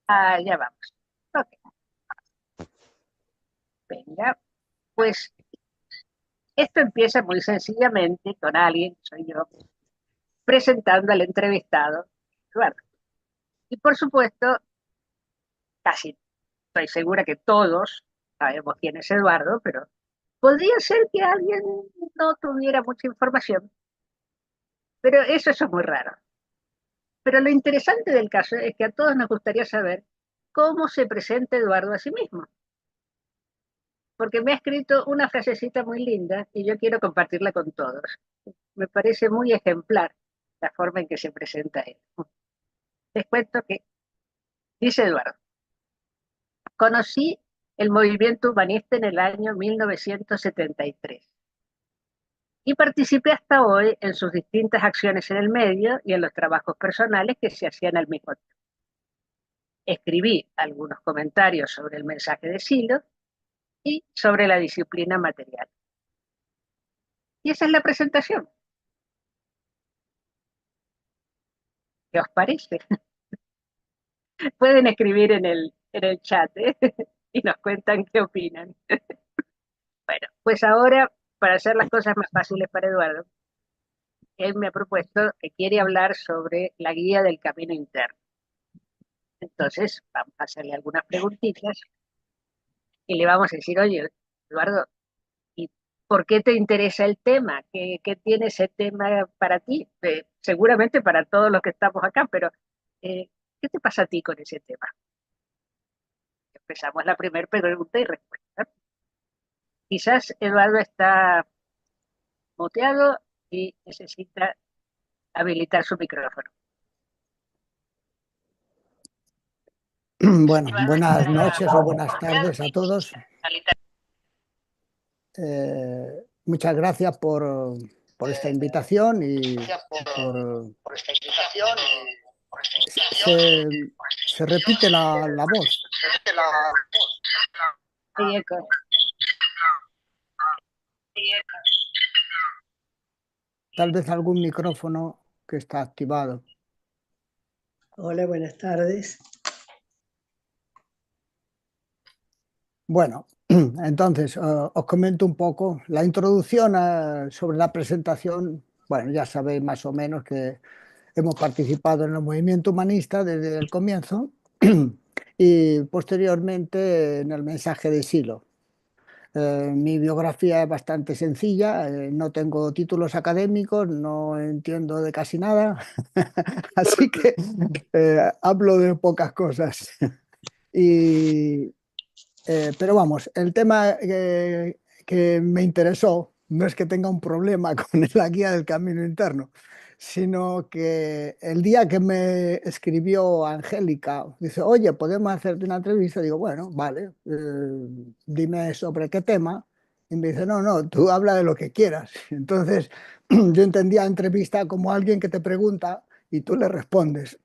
Ah, ya vamos. Ok, venga. Pues esto empieza muy sencillamente con alguien, que soy yo, presentando al entrevistado, Eduardo. Y por supuesto, casi estoy segura que todos sabemos quién es Eduardo, pero podría ser que alguien no tuviera mucha información, pero eso es muy raro. Pero lo interesante del caso es que a todos nos gustaría saber cómo se presenta Eduardo a sí mismo, porque me ha escrito una frasecita muy linda y yo quiero compartirla con todos. Me parece muy ejemplar la forma en que se presenta él. Les cuento que, dice Eduardo, conocí el movimiento humanista en el año 1973 y participé hasta hoy en sus distintas acciones en el medio y en los trabajos personales que se hacían al mismo tiempo. Escribí algunos comentarios sobre el mensaje de Silo y sobre la disciplina material. Y esa es la presentación. ¿Qué os parece? Pueden escribir en el chat, ¿eh? Y nos cuentan qué opinan. Bueno, pues ahora, para hacer las cosas más fáciles para Eduardo, él me ha propuesto que quiere hablar sobre la guía del camino interno. Entonces, vamos a hacerle algunas preguntitas y le vamos a decir, oye, Eduardo, ¿y por qué te interesa el tema? ¿Qué tiene ese tema para ti? Seguramente para todos los que estamos acá, pero eh, ¿qué te pasa a ti con ese tema? Empezamos la primera pregunta y respuesta. Quizás Eduardo está muteado y necesita habilitar su micrófono. Bueno, buenas noches o buenas tardes a todos. Muchas gracias por esta invitación y por... Se, se repite la voz. Sí, eco. Tal vez algún micrófono que está activado. Hola, buenas tardes. Bueno, entonces os comento un poco la introducción sobre la presentación. Bueno, ya sabéis más o menos que hemos participado en el movimiento humanista desde el comienzo y posteriormente en el mensaje de Silo. Mi biografía es bastante sencilla, no tengo títulos académicos, no entiendo de casi nada, así que hablo de pocas cosas. Y, pero vamos, el tema que me interesó no es que tenga un problema con la guía del camino interno, sino que el día que me escribió Angélica, dice, oye, ¿podemos hacerte una entrevista? Digo, bueno, vale, dime sobre qué tema. Y me dice, no, no, tú habla de lo que quieras. Entonces, yo entendía entrevista como alguien que te pregunta y tú le respondes.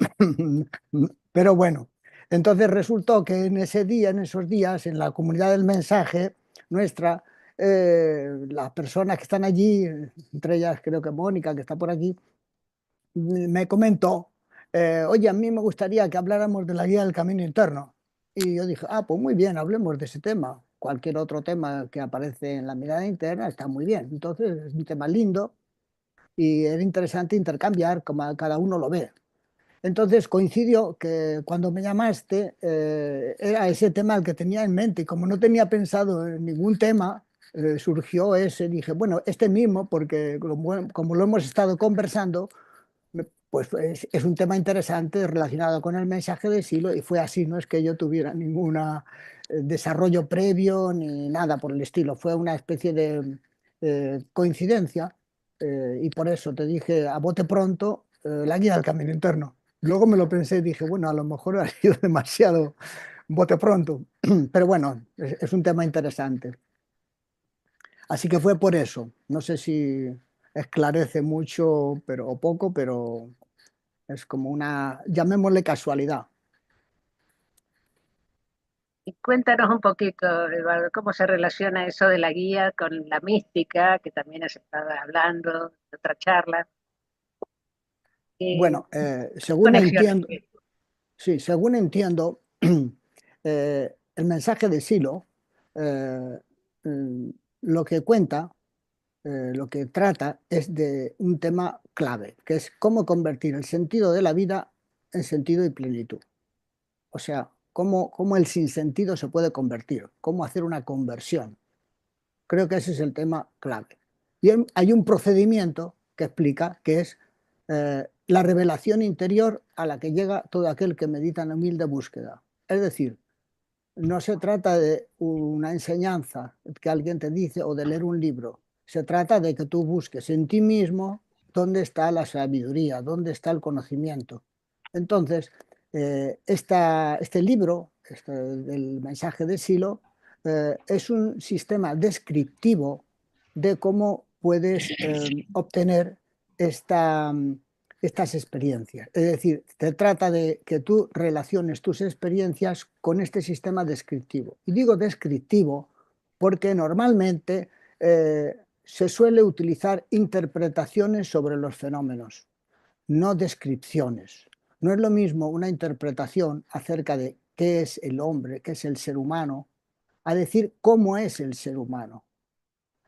Pero bueno. Entonces resultó que en ese día, en esos días, en la comunidad del mensaje nuestra, las personas que están allí, entre ellas creo que Mónica, que está por aquí, me comentó, oye, a mí me gustaría que habláramos de la guía del camino interno. Y yo dije, ah, pues muy bien, hablemos de ese tema. Cualquier otro tema que aparece en la mirada interna está muy bien. Entonces es un tema lindo y era interesante intercambiar como cada uno lo ve. Entonces coincidió que cuando me llamaste era ese tema el que tenía en mente y como no tenía pensado en ningún tema, surgió ese, dije, bueno, este mismo, porque como lo hemos estado conversando, pues es un tema interesante relacionado con el mensaje de Silo y fue así, no es que yo tuviera ningún desarrollo previo ni nada por el estilo, fue una especie de coincidencia y por eso te dije a bote pronto la guía del camino interno. Luego me lo pensé y dije, bueno, a lo mejor ha sido demasiado bote pronto, pero bueno, es un tema interesante. Así que fue por eso. No sé si esclarece mucho pero, o poco, pero es como una, llamémosle casualidad. Y cuéntanos un poquito, Eduardo, cómo se relaciona eso de la guía con la mística, que también has estado hablando, de otra charla. Bueno, según conexiones. entiendo, sí, según entiendo, el mensaje de Silo eh, mm, lo que cuenta, lo que trata es de un tema clave, que es cómo convertir el sentido de la vida en sentido y plenitud. O sea, cómo el sinsentido se puede convertir, cómo hacer una conversión. Creo que ese es el tema clave. Y hay un procedimiento que explica que es la revelación interior a la que llega todo aquel que medita en humilde búsqueda. Es decir, no se trata de una enseñanza que alguien te dice o de leer un libro. Se trata de que tú busques en ti mismo dónde está la sabiduría, dónde está el conocimiento. Entonces, este libro, del mensaje de Silo, es un sistema descriptivo de cómo puedes obtener esta, estas experiencias. Es decir, se trata de que tú relaciones tus experiencias con este sistema descriptivo. Y digo descriptivo porque normalmente se suele utilizar interpretaciones sobre los fenómenos, no descripciones. No es lo mismo una interpretación acerca de qué es el hombre, qué es el ser humano, a decir cómo es el ser humano.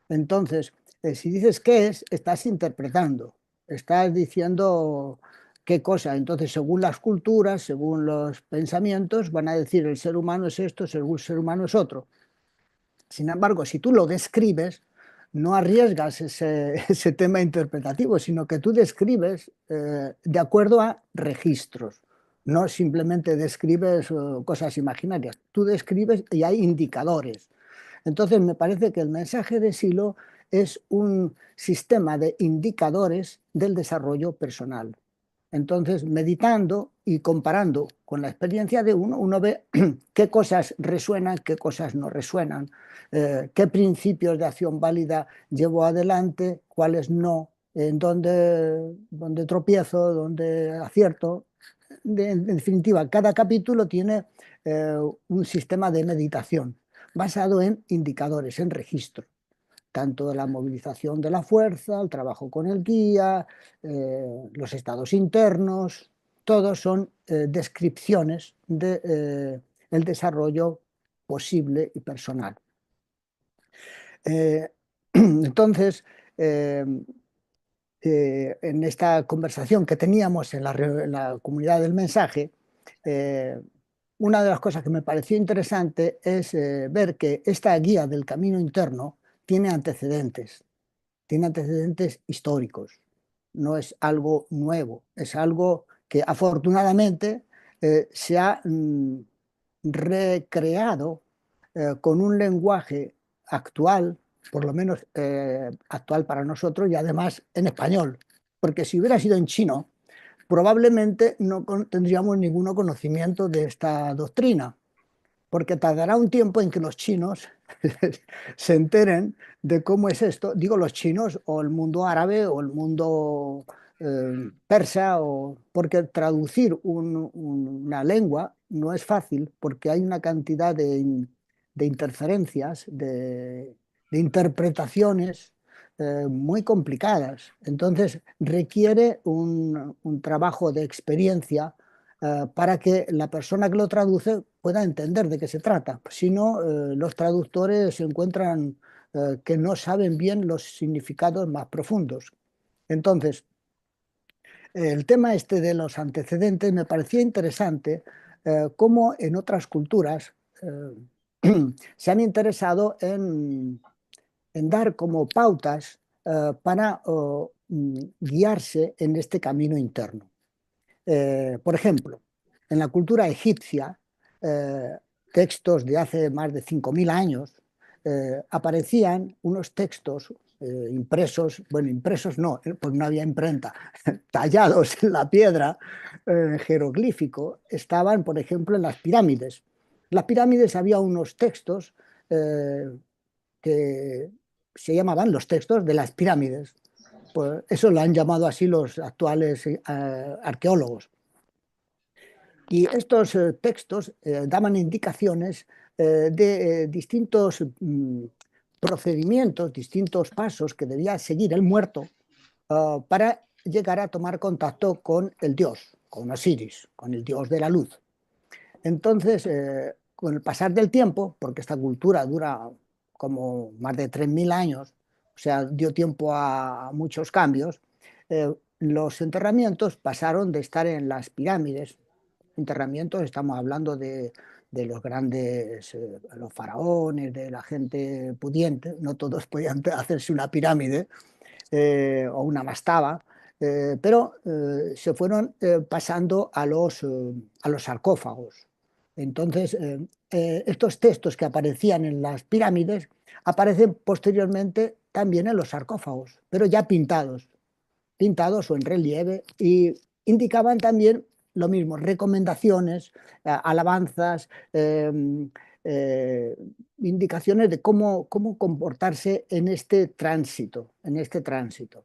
Entonces, si dices qué es, estás interpretando, estás diciendo qué cosa. Entonces, según las culturas, según los pensamientos, van a decir el ser humano es esto, el ser humano es otro. Sin embargo, si tú lo describes, no arriesgas ese tema interpretativo, sino que tú describes de acuerdo a registros. No simplemente describes cosas imaginarias, tú describes y hay indicadores. Entonces, me parece que el mensaje de Silo es un sistema de indicadores del desarrollo personal. Entonces, meditando y comparando con la experiencia de uno, uno ve qué cosas resuenan, qué cosas no resuenan, qué principios de acción válida llevo adelante, cuáles no, en dónde tropiezo, dónde acierto. En definitiva, cada capítulo tiene un sistema de meditación basado en indicadores, en registro, tanto de la movilización de la fuerza, el trabajo con el guía, los estados internos, todos son descripciones del desarrollo posible y personal. Eh, entonces, eh, en esta conversación que teníamos en la comunidad del mensaje, eh, una de las cosas que me pareció interesante es ver que esta guía del camino interno tiene antecedentes históricos, no es algo nuevo, es algo que afortunadamente se ha recreado con un lenguaje actual, por lo menos actual para nosotros, y además en español, porque si hubiera sido en chino, probablemente no tendríamos ningún conocimiento de esta doctrina, porque tardará un tiempo en que los chinos se enteren de cómo es esto. Digo los chinos o el mundo árabe o el mundo persa, porque traducir una lengua no es fácil porque hay una cantidad de interferencias, de interpretaciones muy complicadas. Entonces requiere un trabajo de experiencia para que la persona que lo traduce pueda entender de qué se trata. Si no, los traductores se encuentran que no saben bien los significados más profundos. Entonces, el tema este de los antecedentes me parecía interesante, cómo en otras culturas se han interesado en dar como pautas para guiarse en este camino interno. Por ejemplo, en la cultura egipcia, eh, textos de hace más de 5.000 años, aparecían unos textos impresos, bueno, impresos no, pues no había imprenta, tallados en la piedra, jeroglífico, estaban, por ejemplo, en las pirámides. En las pirámides había unos textos que se llamaban los textos de las pirámides. Pues eso lo han llamado así los actuales arqueólogos. Y estos textos daban indicaciones de distintos procedimientos, distintos pasos que debía seguir el muerto para llegar a tomar contacto con el dios, con Osiris, con el dios de la luz. Entonces, con el pasar del tiempo, porque esta cultura dura como más de 3000 años, o sea, dio tiempo a muchos cambios, los enterramientos pasaron de estar en las pirámides. Enterramientos, estamos hablando de los grandes, los faraones, de la gente pudiente, no todos podían hacerse una pirámide o una mastaba, pero se fueron pasando a los sarcófagos. Entonces, estos textos que aparecían en las pirámides aparecen posteriormente también en los sarcófagos, pero ya pintados, pintados o en relieve, y indicaban también lo mismo, recomendaciones, alabanzas, eh, indicaciones de cómo comportarse en este tránsito, en este tránsito.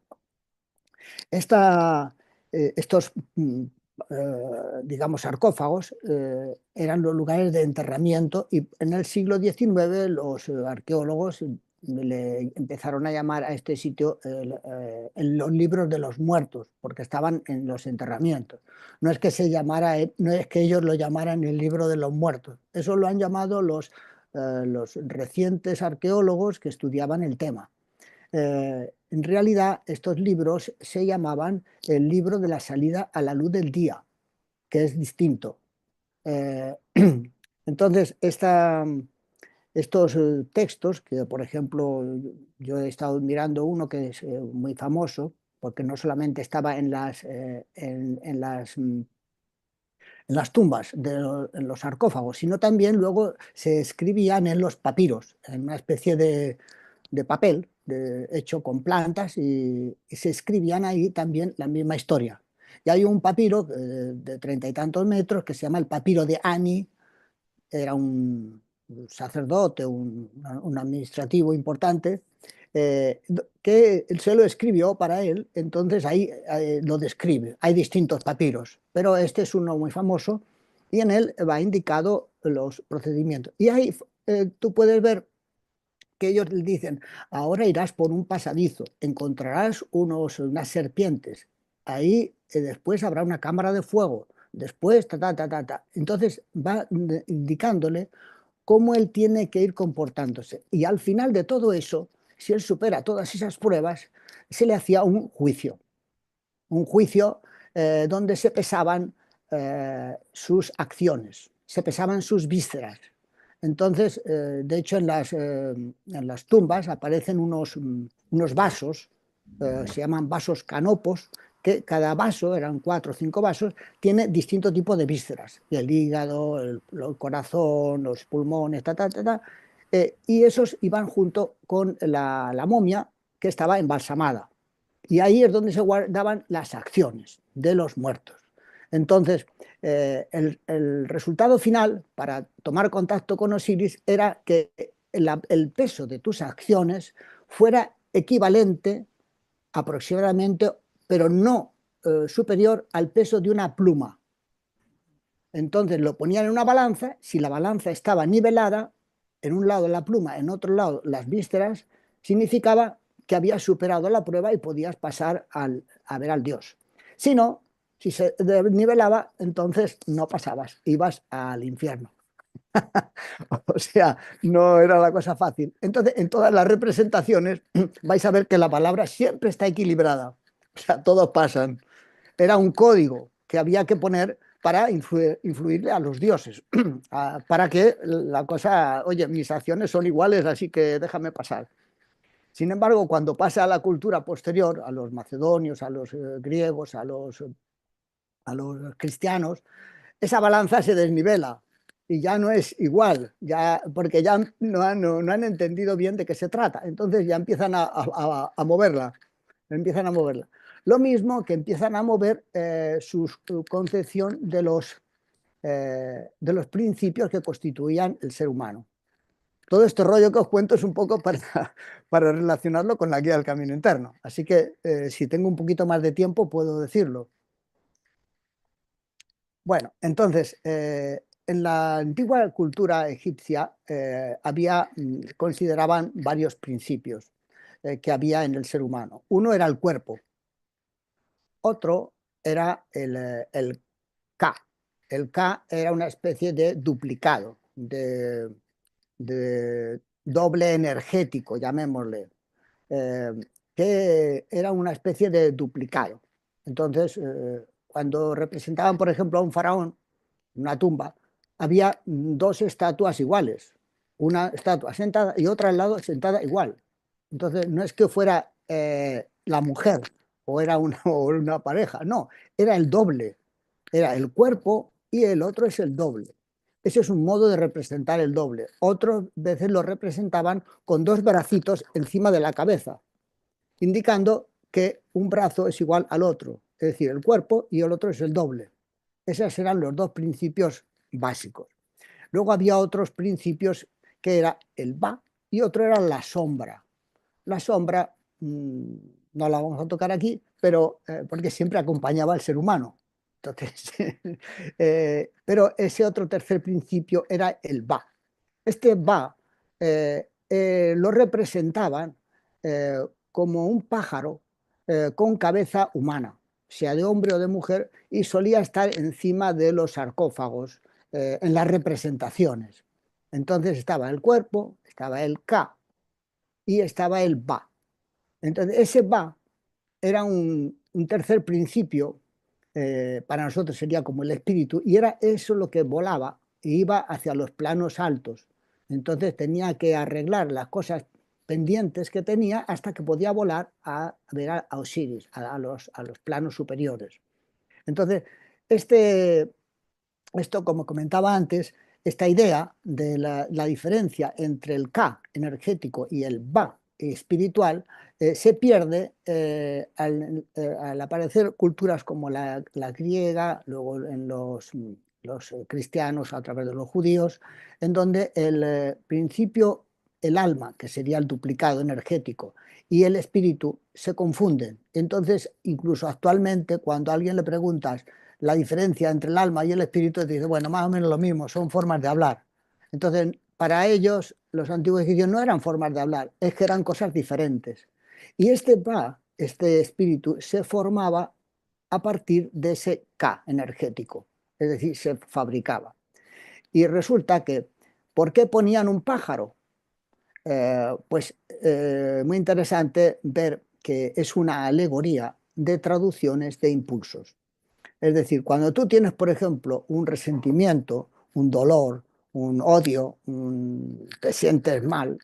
Esta, estos, digamos, sarcófagos eran los lugares de enterramiento, y en el siglo XIX los arqueólogos le empezaron a llamar a este sitio en los libros de los muertos, porque estaban en los enterramientos. No es que se llamara, no es que ellos lo llamaran el libro de los muertos, eso lo han llamado los recientes arqueólogos que estudiaban el tema. En realidad, estos libros se llamaban el libro de la salida a la luz del día, que es distinto. Eh, entonces, estos textos, que por ejemplo yo he estado mirando uno que es muy famoso, porque no solamente estaba en las tumbas, en los sarcófagos, sino también luego se escribían en los papiros, en una especie de papel hecho con plantas, y se escribían ahí también la misma historia. Y hay un papiro de 30 y tantos metros que se llama el papiro de Ani. Era un sacerdote, un administrativo importante, que se lo escribió para él. Entonces ahí lo describe. Hay distintos papiros, pero este es uno muy famoso, y en él va indicado los procedimientos. Y ahí tú puedes ver que ellos le dicen: ahora irás por un pasadizo, encontrarás unas serpientes, ahí después habrá una cámara de fuego, después ta, ta, ta, ta, ta. Entonces va indicándole cómo él tiene que ir comportándose. Y al final de todo eso, si él supera todas esas pruebas, se le hacía un juicio donde se pesaban sus acciones, se pesaban sus vísceras. Entonces, de hecho, en las tumbas aparecen unos vasos, se llaman vasos canopos, que cada vaso, eran 4 o 5 vasos, tiene distinto tipo de vísceras: el hígado, el corazón, los pulmones, ta, ta, ta, ta, y esos iban junto con la momia que estaba embalsamada. Y ahí es donde se guardaban las acciones de los muertos. Entonces, el resultado final para tomar contacto con Osiris era que el peso de tus acciones fuera equivalente aproximadamente, pero no superior al peso de una pluma. Entonces lo ponían en una balanza. Si la balanza estaba nivelada, en un lado la pluma, en otro lado las vísceras, significaba que habías superado la prueba y podías pasar a ver al dios. Si no, si se nivelaba, entonces no pasabas, ibas al infierno. O sea, no era la cosa fácil. Entonces, en todas las representaciones vais a ver que la palabra siempre está equilibrada. O sea, todos pasan. Era un código que había que poner para influirle a los dioses, para que la cosa, oye, mis acciones son iguales, así que déjame pasar. Sin embargo, cuando pasa a la cultura posterior, a los macedonios, a los griegos, a los cristianos, esa balanza se desnivela y ya no es igual, ya, porque ya no han entendido bien de qué se trata. Entonces ya empiezan a moverla, empiezan a moverla. Lo mismo que empiezan a mover su concepción de los principios que constituían el ser humano. Todo este rollo que os cuento es un poco para relacionarlo con la guía del camino interno. Así que si tengo un poquito más de tiempo puedo decirlo. Bueno, entonces, en la antigua cultura egipcia consideraban varios principios que había en el ser humano. Uno era el cuerpo. Otro era el K. El K era una especie de duplicado, de doble energético, llamémosle, eh, que era una especie de duplicado. Entonces, cuando representaban, por ejemplo, a un faraón, una tumba, había dos estatuas iguales, una estatua sentada y otra al lado sentada igual. Entonces, no es que fuera la mujer o una pareja, no, era el doble, era el cuerpo y el otro es el doble. Ese es un modo de representar el doble. Otras veces lo representaban con dos bracitos encima de la cabeza, indicando que un brazo es igual al otro, es decir, el cuerpo y el otro es el doble. Esos eran los dos principios básicos. Luego había otros principios que era el ba y otro era la sombra. La sombra no la vamos a tocar aquí, pero porque siempre acompañaba al ser humano. Entonces, pero ese otro tercer principio era el ba. Este ba lo representaban como un pájaro con cabeza humana, sea de hombre o de mujer, y solía estar encima de los sarcófagos en las representaciones. Entonces estaba el cuerpo, estaba el ka y estaba el ba. Entonces ese ba era un tercer principio, para nosotros sería como el espíritu, y era eso lo que volaba e iba hacia los planos altos. Entonces tenía que arreglar las cosas pendientes que tenía hasta que podía volar a ver a Osiris, a los planos superiores. Entonces, este, esto, como comentaba antes, esta idea de la diferencia entre el Ka energético y el Ba espiritual se pierde al aparecer culturas como la griega, luego en los cristianos a través de los judíos, en donde el principio, el alma, que sería el duplicado energético, y el espíritu se confunden. Entonces, incluso actualmente, cuando a alguien le preguntas la diferencia entre el alma y el espíritu, te dice, bueno, más o menos lo mismo, son formas de hablar. Entonces, para ellos, los antiguos egipcios no eran formas de hablar, es que eran cosas diferentes. Y este Ba, este espíritu, se formaba a partir de ese Ka energético, es decir, se fabricaba. Y resulta que, ¿por qué ponían un pájaro? Pues muy interesante ver que es una alegoría de traducciones de impulsos. Es decir, cuando tú tienes, por ejemplo, un resentimiento, un dolor, un odio, te sientes mal,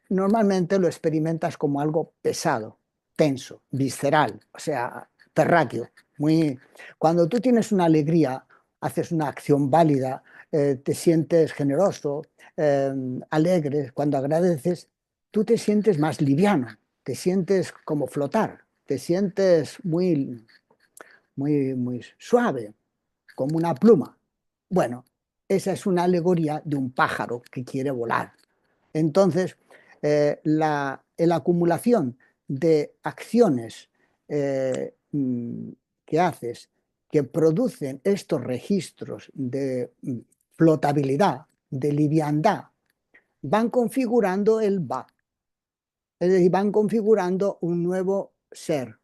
normalmente lo experimentas como algo pesado, tenso, visceral, o sea, terráqueo. Muy... Cuando tú tienes una alegría, haces una acción válida, te sientes generoso, eh, alegre, cuando agradeces, tú te sientes más liviano, te sientes como flotar, te sientes muy suave, como una pluma. Bueno, esa es una alegoría de un pájaro que quiere volar. Entonces, la acumulación de acciones que haces que producen estos registros de flotabilidad, de liviandad, van configurando el va, es decir, van configurando un nuevo ser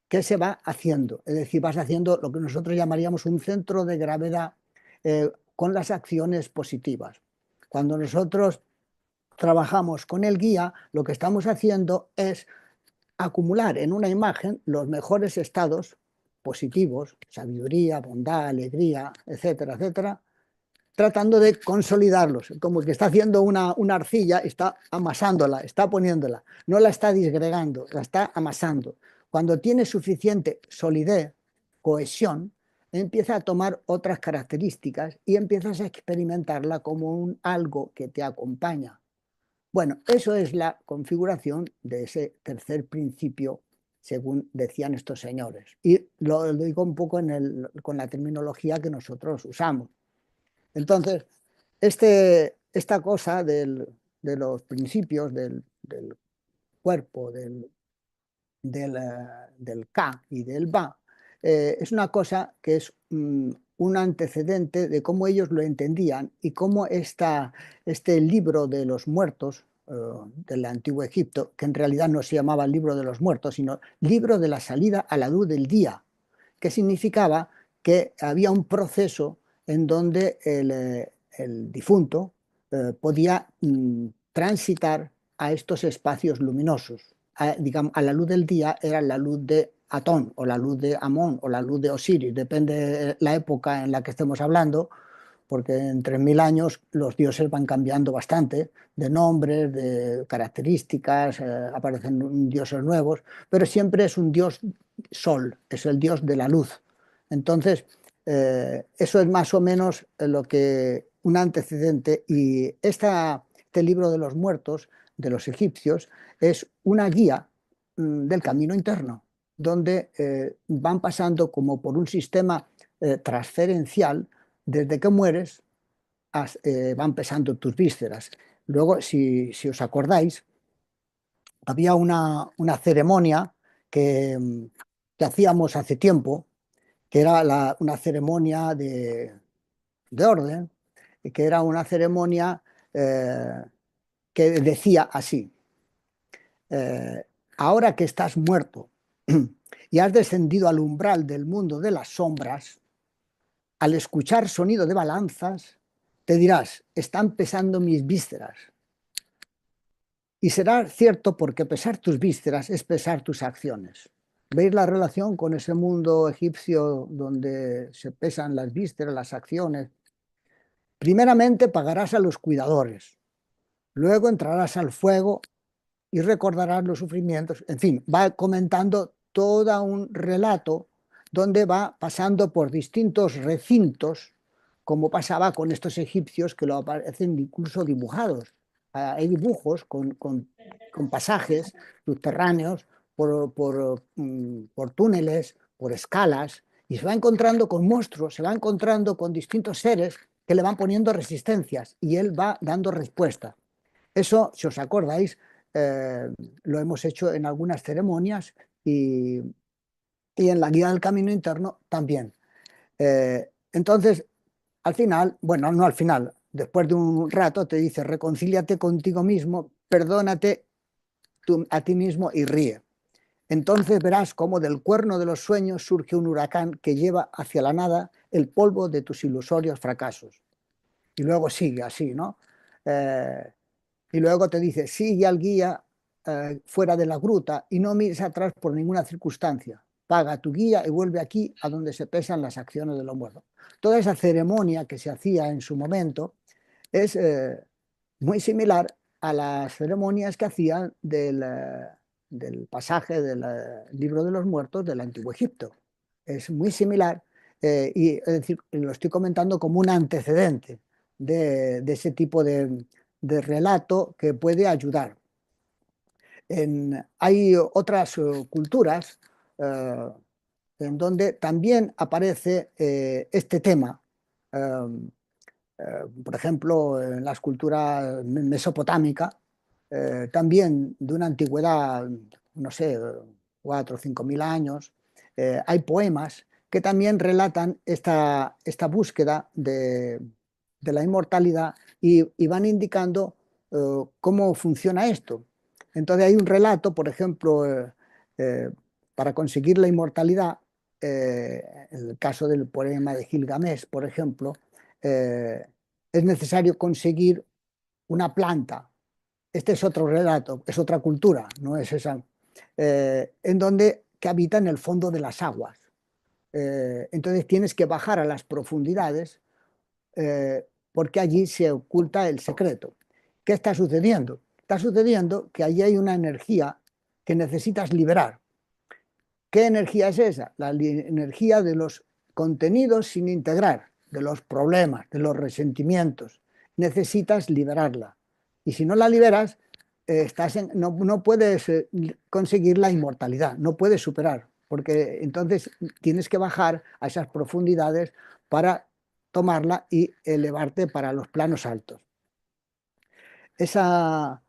que se va haciendo, es decir, vas haciendo lo que nosotros llamaríamos un centro de gravedad con las acciones positivas. Cuando nosotros trabajamos con el guía, lo que estamos haciendo es acumular en una imagen los mejores estados positivos, sabiduría, bondad, alegría, etcétera, etcétera, tratando de consolidarlos, como que está haciendo una arcilla, está amasándola, está poniéndola, no la está disgregando, la está amasando. Cuando tiene suficiente solidez, cohesión, empieza a tomar otras características y empiezas a experimentarla como algo que te acompaña. Bueno, eso es la configuración de ese tercer principio, según decían estos señores. Y lo digo un poco con la terminología que nosotros usamos. Entonces, esta cosa de los principios del cuerpo, del Ka y del Ba, es una cosa que es un antecedente de cómo ellos lo entendían y cómo este libro de los muertos del antiguo Egipto, que en realidad no se llamaba libro de los muertos, sino libro de la salida a la luz del día, que significaba que había un proceso en donde el difunto podía transitar a estos espacios luminosos. Digamos, a la luz del día era la luz de Atón o la luz de Amón o la luz de Osiris, depende de la época en la que estemos hablando, porque en 3000 años los dioses van cambiando bastante de nombres, de características, aparecen dioses nuevos, pero siempre es un dios sol, es el dios de la luz. Entonces, eso es más o menos lo que un antecedente, y este libro de los muertos de los egipcios es una guía del camino interno, donde van pasando como por un sistema transferencial. Desde que mueres van pesando tus vísceras. Luego, si os acordáis, había una ceremonia que, que hacíamos hace tiempo, que era una ceremonia de orden, y que era una ceremonia eh, que decía así: eh, ahora que estás muerto y has descendido al umbral del mundo de las sombras, al escuchar sonido de balanzas, te dirás, están pesando mis vísceras. Y será cierto, porque pesar tus vísceras es pesar tus acciones. ¿Veis la relación con ese mundo egipcio donde se pesan las vísceras, las acciones? Primeramente pagarás a los cuidadores, luego entrarás al fuego y recordarás los sufrimientos. En fin, va comentando todo un relato donde va pasando por distintos recintos, como pasaba con estos egipcios que lo aparecen incluso dibujados. Hay dibujos con pasajes subterráneos por túneles, por escalas, y se va encontrando con monstruos, se va encontrando con distintos seres que le van poniendo resistencias y él va dando respuesta. Eso, si os acordáis, eh, lo hemos hecho en algunas ceremonias y en la guía del camino interno también. Entonces, al final, bueno, no al final, después de un rato te dice, reconcíliate contigo mismo, perdónate a ti mismo y ríe. Entonces verás cómo del cuerno de los sueños surge un huracán que lleva hacia la nada el polvo de tus ilusorios fracasos. Y luego sigue así, ¿no? Eh, y luego te dice, sigue al guía fuera de la gruta y no mires atrás por ninguna circunstancia. Paga tu guía y vuelve aquí a donde se pesan las acciones de los muertos. Toda esa ceremonia que se hacía en su momento es muy similar a las ceremonias que hacían del pasaje del libro de los muertos del Antiguo Egipto. Es muy similar, y es decir, lo estoy comentando como un antecedente de ese tipo de relato que puede ayudar. Hay otras culturas eh, en donde también aparece este tema. Eh, por ejemplo, en la escultura mesopotámica, también de una antigüedad, no sé, 4 o 5 mil años, hay poemas que también relatan esta búsqueda de la inmortalidad y van indicando cómo funciona esto. Entonces hay un relato, por ejemplo, eh, para conseguir la inmortalidad, en el caso del poema de Gilgamesh, por ejemplo, eh, es necesario conseguir una planta. Este es otro relato, es otra cultura, no es esa, en donde que habita en el fondo de las aguas. Entonces tienes que bajar a las profundidades porque allí se oculta el secreto. ¿Qué está sucediendo? Está sucediendo que allí hay una energía que necesitas liberar. ¿Qué energía es esa? La energía de los contenidos sin integrar, de los problemas, de los resentimientos. Necesitas liberarla. Y si no la liberas, no puedes conseguir la inmortalidad, no puedes superar, porque entonces tienes que bajar a esas profundidades para tomarla y elevarte para los planos altos. Esa,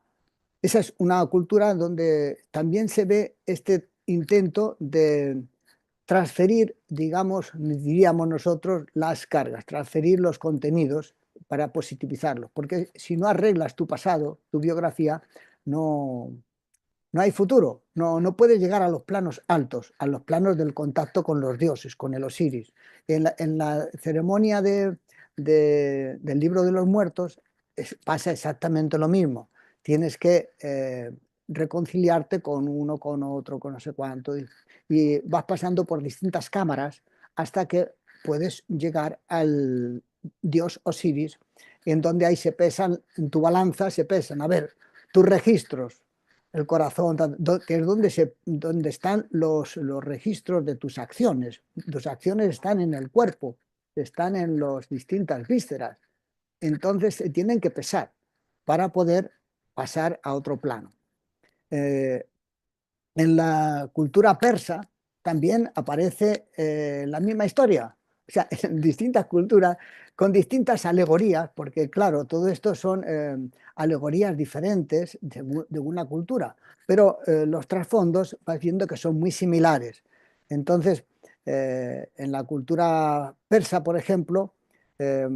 esa es una cultura donde también se ve este intento de transferir, digamos, diríamos nosotros, las cargas, transferir los contenidos para positivizarlos. Porque si no arreglas tu pasado, tu biografía, no, no hay futuro, no puedes llegar a los planos altos, a los planos del contacto con los dioses, con el Osiris. En la ceremonia del libro de los muertos pasa exactamente lo mismo. Tienes que reconciliarte con uno, con otro, con no sé cuánto, y vas pasando por distintas cámaras hasta que puedes llegar al dios Osiris, en donde ahí se pesan, en tu balanza se pesan, a ver, tus registros, el corazón, que es donde están los registros de tus acciones. Tus acciones están en el cuerpo, están en las distintas vísceras. Entonces se tienen que pesar para poder pasar a otro plano. Eh, en la cultura persa también aparece la misma historia, o sea, en distintas culturas, con distintas alegorías, porque claro, todo esto son alegorías diferentes de una cultura, pero los trasfondos vas viendo que son muy similares. Entonces, en la cultura persa, por ejemplo, eh,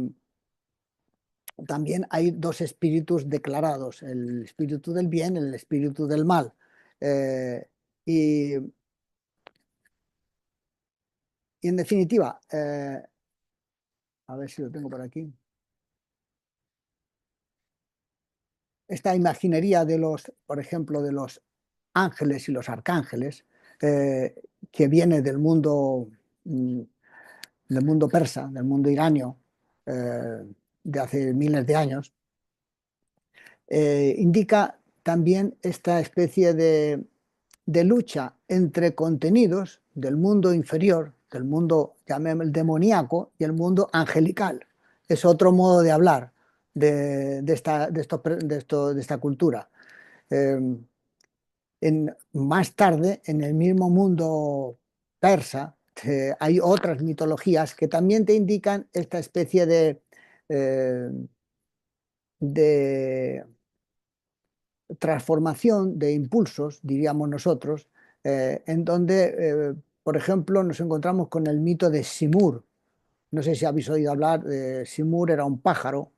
también hay dos espíritus declarados, el espíritu del bien y el espíritu del mal. Eh, y Y en definitiva, a ver si lo tengo por aquí, esta imaginería de los, por ejemplo, de los ángeles y los arcángeles, eh, que viene mm, del mundo persa, del mundo iranio, eh, de hace miles de años, indica también esta especie de lucha entre contenidos del mundo inferior, del mundo, llamémoslo, demoníaco, y el mundo angelical. Es otro modo de hablar de esta cultura. Eh, Más tarde, en el mismo mundo persa, hay otras mitologías que también te indican esta especie eh, de transformación de impulsos, diríamos nosotros, en donde, por ejemplo, nos encontramos con el mito de Simur. No sé si habéis oído hablar de Simur, era un pájaro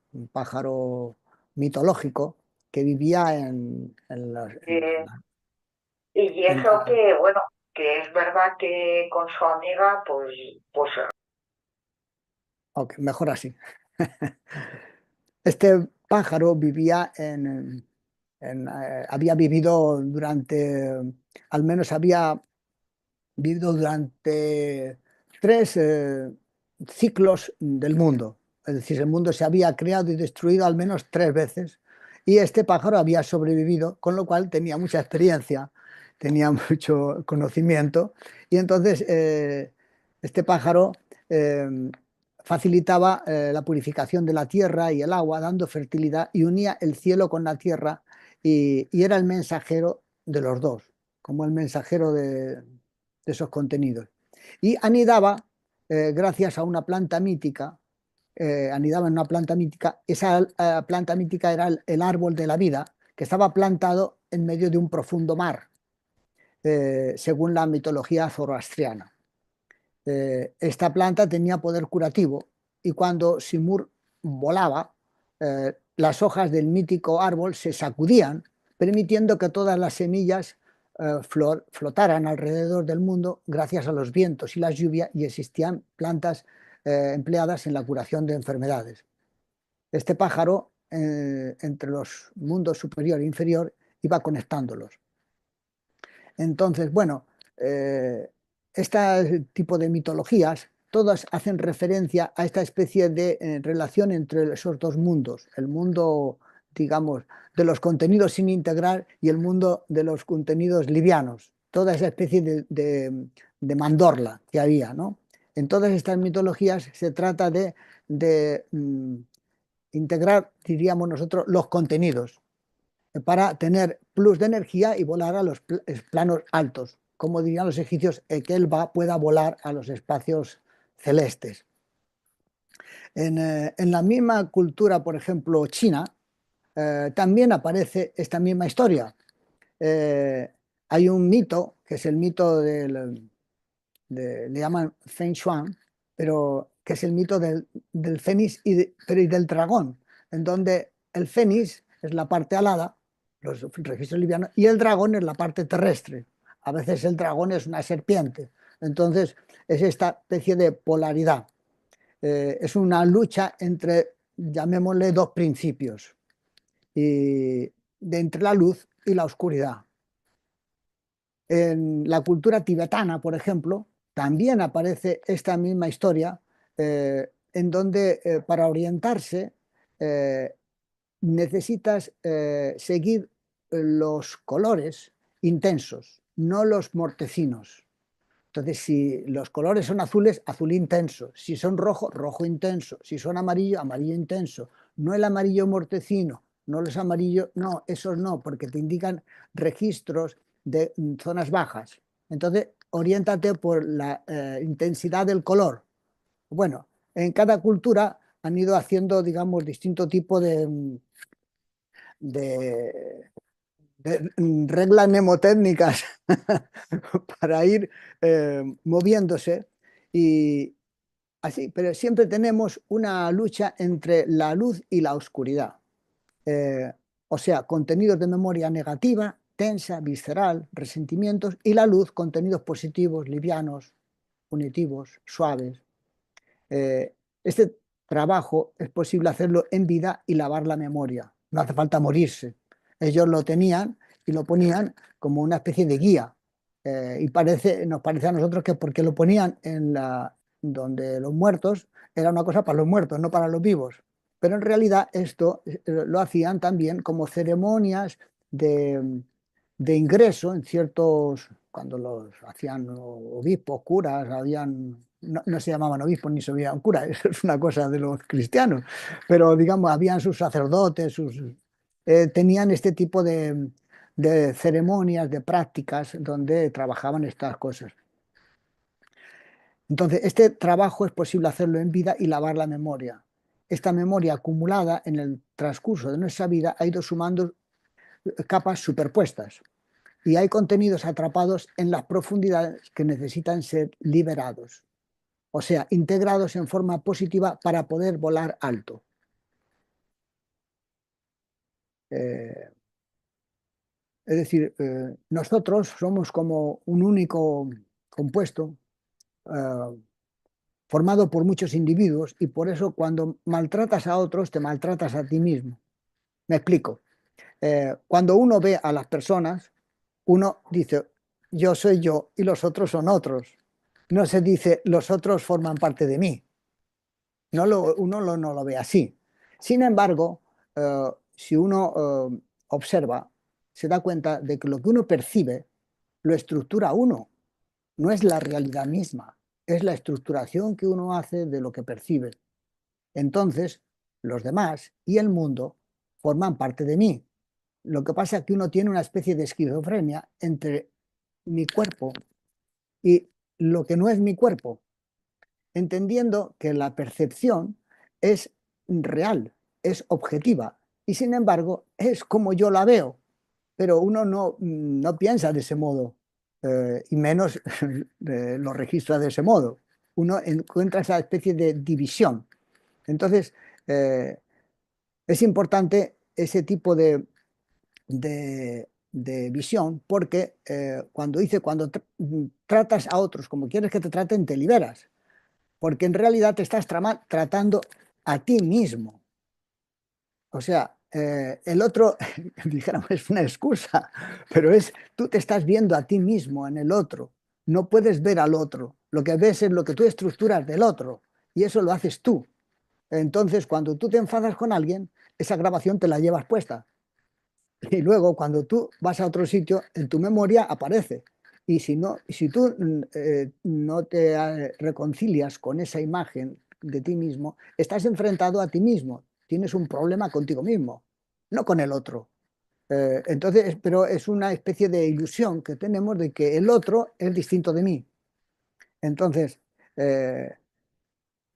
mitológico que vivía Eh, y en eso que, bueno, que es verdad que con su amiga, pues ok, mejor así. Este pájaro vivía había vivido durante, al menos había vivido durante tres ciclos del mundo. Es decir, el mundo se había creado y destruido al menos tres veces y este pájaro había sobrevivido, con lo cual tenía mucha experiencia, tenía mucho conocimiento y entonces este pájaro eh, facilitaba la purificación de la tierra y el agua, dando fertilidad y unía el cielo con la tierra y era el mensajero de los dos, como el mensajero de esos contenidos. Y anidaba, gracias a una planta mítica, anidaba en una planta mítica, esa planta mítica era el árbol de la vida, que estaba plantado en medio de un profundo mar, según la mitología zoroastriana. Esta planta tenía poder curativo y cuando Simur volaba, las hojas del mítico árbol se sacudían, permitiendo que todas las semillas flotaran alrededor del mundo gracias a los vientos y las lluvias y existían plantas empleadas en la curación de enfermedades. Este pájaro, entre los mundos superior e inferior, iba conectándolos. Entonces, bueno, este tipo de mitologías, todas hacen referencia a esta especie de relación entre esos dos mundos, el mundo, digamos, de los contenidos sin integrar y el mundo de los contenidos livianos, toda esa especie de mandorla que había, ¿no? En todas estas mitologías se trata de integrar, diríamos nosotros, los contenidos para tener plus de energía y volar a los planos altos, como dirían los egipcios, que él pueda volar a los espacios celestes. En la misma cultura, por ejemplo, china, también aparece esta misma historia. Eh, Hay un mito, que es el mito le llaman Feng Shuang, pero que es el mito del fénix pero y del dragón, en donde el fénix es la parte alada los registros livianos, y el dragón es la parte terrestre. A veces el dragón es una serpiente. Entonces, es esta especie de polaridad. Es una lucha entre, llamémosle, dos principios, entre la luz y la oscuridad. En la cultura tibetana, por ejemplo, también aparece esta misma historia, en donde para orientarse eh, necesitas seguir los colores intensos, no los mortecinos. Entonces, si los colores son azules, azul intenso. Si son rojo, rojo intenso. Si son amarillo, amarillo intenso. No el amarillo mortecino, no los amarillos, no, esos no, porque te indican registros de zonas bajas. Entonces, oriéntate por la intensidad del color. Bueno, en cada cultura han ido haciendo, digamos, distinto tipo de, reglas mnemotécnicas para ir moviéndose y así, pero siempre tenemos una lucha entre la luz y la oscuridad. Eh, o sea, contenidos de memoria negativa, tensa, visceral, resentimientos, y la luz, contenidos positivos, livianos, unitivos, suaves. Este trabajo es posible hacerlo en vida y lavar la memoria. No hace falta morirse. Ellos lo tenían y lo ponían como una especie de guía. Y nos parece a nosotros que porque lo ponían donde los muertos, era una cosa para los muertos, no para los vivos. Pero en realidad esto lo hacían también como ceremonias de, de ingreso en ciertos, cuando los hacían obispos, curas, no se llamaban obispos ni se llamaban curas, eso es una cosa de los cristianos, pero digamos, habían sus sacerdotes, tenían este tipo de ceremonias, de prácticas donde trabajaban estas cosas. Entonces, este trabajo es posible hacerlo en vida y lavar la memoria. Esta memoria acumulada en el transcurso de nuestra vida ha ido sumando capas superpuestas y hay contenidos atrapados en las profundidades que necesitan ser liberados, o sea, integrados en forma positiva para poder volar alto. Eh, es decir, nosotros somos como un único compuesto eh, formado por muchos individuos y por eso cuando maltratas a otros te maltratas a ti mismo. Me explico. Cuando uno ve a las personas, uno dice, yo soy yo y los otros son otros. No se dice, los otros forman parte de mí. No lo ve así. Sin embargo, si uno observa, se da cuenta de que lo que uno percibe lo estructura uno, no es la realidad misma, es la estructuración que uno hace de lo que percibe. Entonces, los demás y el mundo forman parte de mí. Lo que pasa es que uno tiene una especie de esquizofrenia entre mi cuerpo y lo que no es mi cuerpo, entendiendo que la percepción es real, es objetiva y sin embargo es como yo la veo, pero uno no piensa de ese modo y menos lo registra de ese modo. Uno encuentra esa especie de división. Entonces, eh, es importante ese tipo de visión porque cuando tratas a otros como quieres que te traten, te liberas porque en realidad te estás tratando a ti mismo. O sea, el otro, dijéramos, es una excusa, pero tú te estás viendo a ti mismo en el otro. No puedes ver al otro. Lo que ves es lo que tú estructuras del otro y eso lo haces tú. Entonces, cuando tú te enfadas con alguien, esa grabación te la llevas puesta. Y luego, cuando tú vas a otro sitio, en tu memoria aparece. Y si tú no te reconcilias con esa imagen de ti mismo, estás enfrentado a ti mismo. Tienes un problema contigo mismo, no con el otro. Entonces, pero es una especie de ilusión que tenemos de que el otro es distinto de mí. Entonces, eh,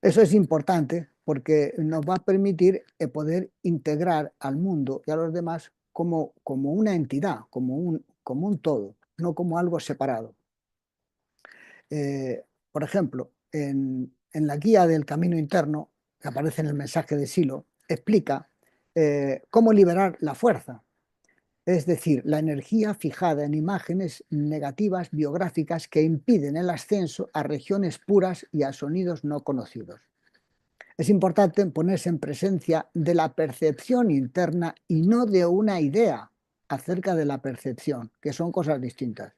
eso es importante porque nos va a permitir poder integrar al mundo y a los demás como una entidad, como un todo, no como algo separado. Por ejemplo, en la guía del camino interno, que aparece en el mensaje de Silo, explica cómo liberar la fuerza. es decir, la energía fijada en imágenes negativas biográficas que impiden el ascenso a regiones puras y a sonidos no conocidos. Es importante ponerse en presencia de la percepción interna y no de una idea acerca de la percepción, que son cosas distintas.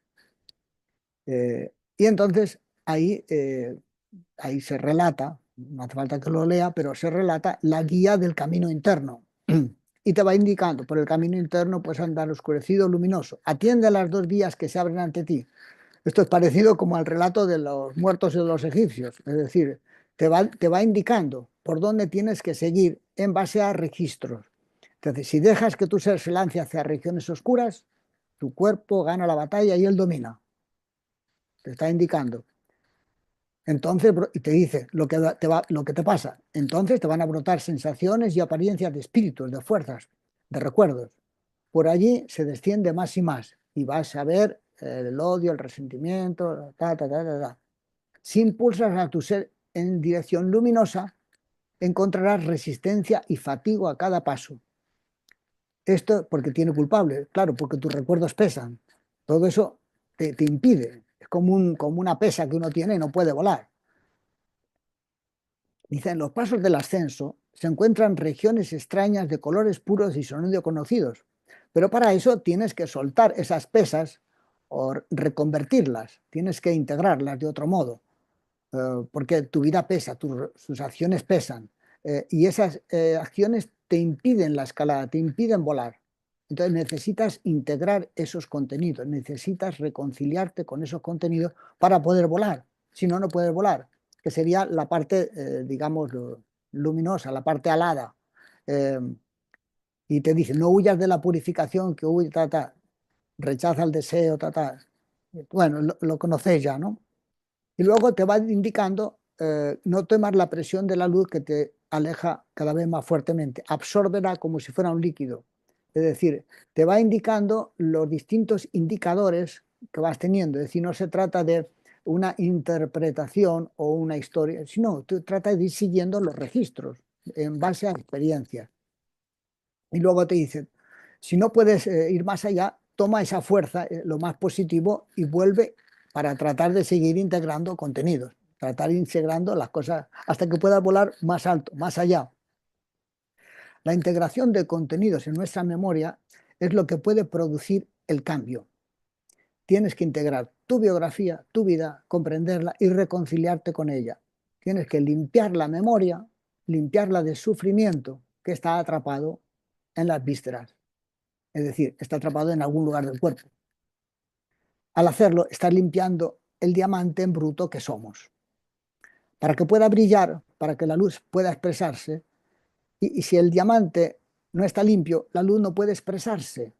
Y entonces ahí se relata, no hace falta que lo lea, pero se relata la guía del camino interno. Y te va indicando, por el camino interno puedes andar oscurecido o luminoso. Atiende a las dos vías que se abren ante ti. Esto es parecido como al relato de los muertos de los egipcios. Es decir, te va indicando por dónde tienes que seguir en base a registros. Entonces, si dejas que tu ser se lance hacia regiones oscuras, tu cuerpo gana la batalla y él domina. Te está indicando. Entonces, y te dice lo que te pasa. Entonces te van a brotar sensaciones y apariencias de espíritus, de fuerzas, de recuerdos. Por allí se desciende más y más y vas a ver el odio, el resentimiento, ta, ta, ta, ta, ta. Si impulsas a tu ser en dirección luminosa, encontrarás resistencia y fatiga a cada paso. Esto porque tiene culpable, claro, porque tus recuerdos pesan. Todo eso te impide. Es como una pesa que uno tiene y no puede volar. Dice, en los pasos del ascenso se encuentran regiones extrañas de colores puros y sonidos conocidos, pero para eso tienes que soltar esas pesas o reconvertirlas, tienes que integrarlas de otro modo, porque tu vida pesa, sus acciones pesan, y esas acciones te impiden la escalada, te impiden volar. Entonces necesitas integrar esos contenidos, necesitas reconciliarte con esos contenidos para poder volar, si no, no puedes volar, que sería la parte, digamos, luminosa, la parte alada. Eh, y te dice, no huyas de la purificación, que huye, ta, ta, rechaza el deseo, ta, ta. Bueno, lo conocéis ya, ¿no? Y luego te va indicando, no temas la presión de la luz que te aleja cada vez más fuertemente, absórbela como si fuera un líquido. Es decir, te va indicando los distintos indicadores que vas teniendo. Es decir, no se trata de una interpretación o una historia, sino tú tratas de ir siguiendo los registros en base a experiencias. Y luego te dicen, si no puedes ir más allá, toma esa fuerza, lo más positivo, y vuelve para tratar de seguir integrando contenidos, tratar integrando las cosas hasta que puedas volar más alto, más allá. La integración de contenidos en nuestra memoria es lo que puede producir el cambio. Tienes que integrar tu biografía, tu vida, comprenderla y reconciliarte con ella. Tienes que limpiar la memoria, limpiarla de sufrimiento que está atrapado en las vísceras. Es decir, está atrapado en algún lugar del cuerpo. Al hacerlo, estás limpiando el diamante en bruto que somos. Para que pueda brillar, para que la luz pueda expresarse, y si el diamante no está limpio, la luz no puede expresarse.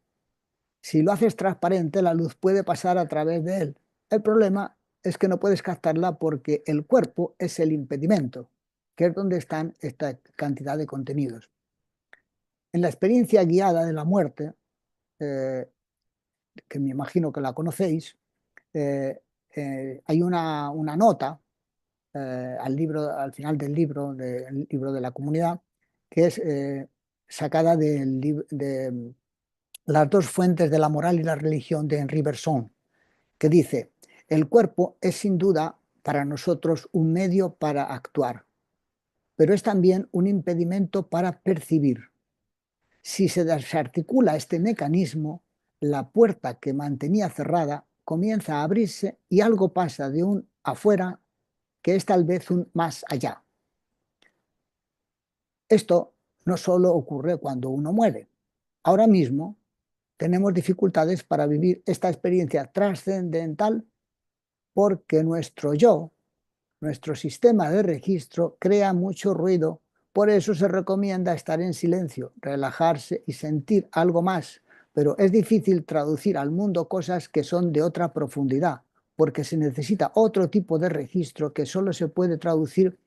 Si lo haces transparente, la luz puede pasar a través de él. El problema es que no puedes captarla porque el cuerpo es el impedimento, que es donde están esta cantidad de contenidos. En la experiencia guiada de la muerte, eh, que me imagino que la conocéis, hay una nota al final del libro de la comunidad, que es sacada de Las dos fuentes de la moral y la religión de Henri Bergson, que dice, el cuerpo es sin duda para nosotros un medio para actuar, pero es también un impedimento para percibir. Si se desarticula este mecanismo, la puerta que mantenía cerrada comienza a abrirse y algo pasa de un afuera que es tal vez un más allá. Esto no solo ocurre cuando uno muere. Ahora mismo tenemos dificultades para vivir esta experiencia trascendental porque nuestro yo, nuestro sistema de registro, crea mucho ruido. Por eso se recomienda estar en silencio, relajarse y sentir algo más. Pero es difícil traducir al mundo cosas que son de otra profundidad, porque se necesita otro tipo de registro que solo se puede traducir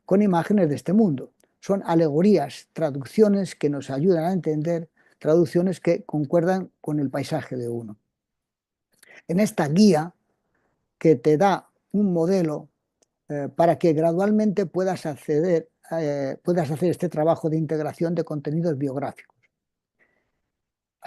con imágenes de este mundo. Son alegorías, traducciones que nos ayudan a entender, traducciones que concuerdan con el paisaje de uno. En esta guía que te da un modelo para que gradualmente puedas hacer este trabajo de integración de contenidos biográficos.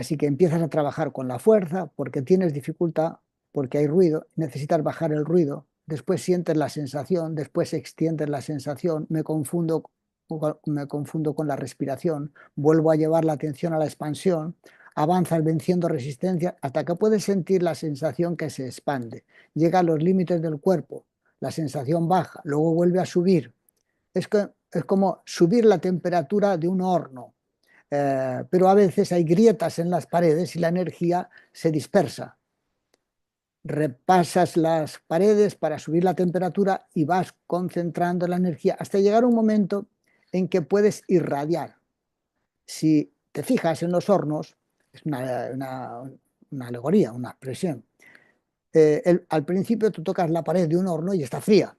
Así que empiezas a trabajar con la fuerza porque tienes dificultad, porque hay ruido, necesitas bajar el ruido, después sientes la sensación, después extiendes la sensación, me confundo con la respiración, vuelvo a llevar la atención a la expansión, avanzas venciendo resistencia hasta que puedes sentir la sensación que se expande, llega a los límites del cuerpo, la sensación baja, luego vuelve a subir. Es como subir la temperatura de un horno, pero a veces hay grietas en las paredes y la energía se dispersa. Repasas las paredes para subir la temperatura y vas concentrando la energía hasta llegar a un momento en que puedes irradiar. Si te fijas en los hornos, es una alegoría, una expresión. Al principio tú tocas la pared de un horno y está fría.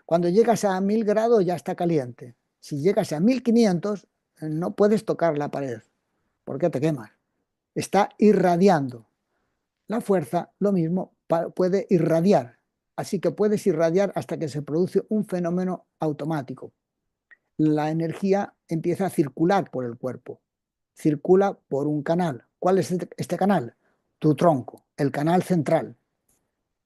Cuando llegas a 1000 grados ya está caliente. Si llegas a 1500 no puedes tocar la pared porque te quemas. Está irradiando. La fuerza, lo mismo, puede irradiar. Así que puedes irradiar hasta que se produce un fenómeno automático. La energía empieza a circular por el cuerpo. Circula por un canal. ¿Cuál es este canal? Tu tronco, el canal central.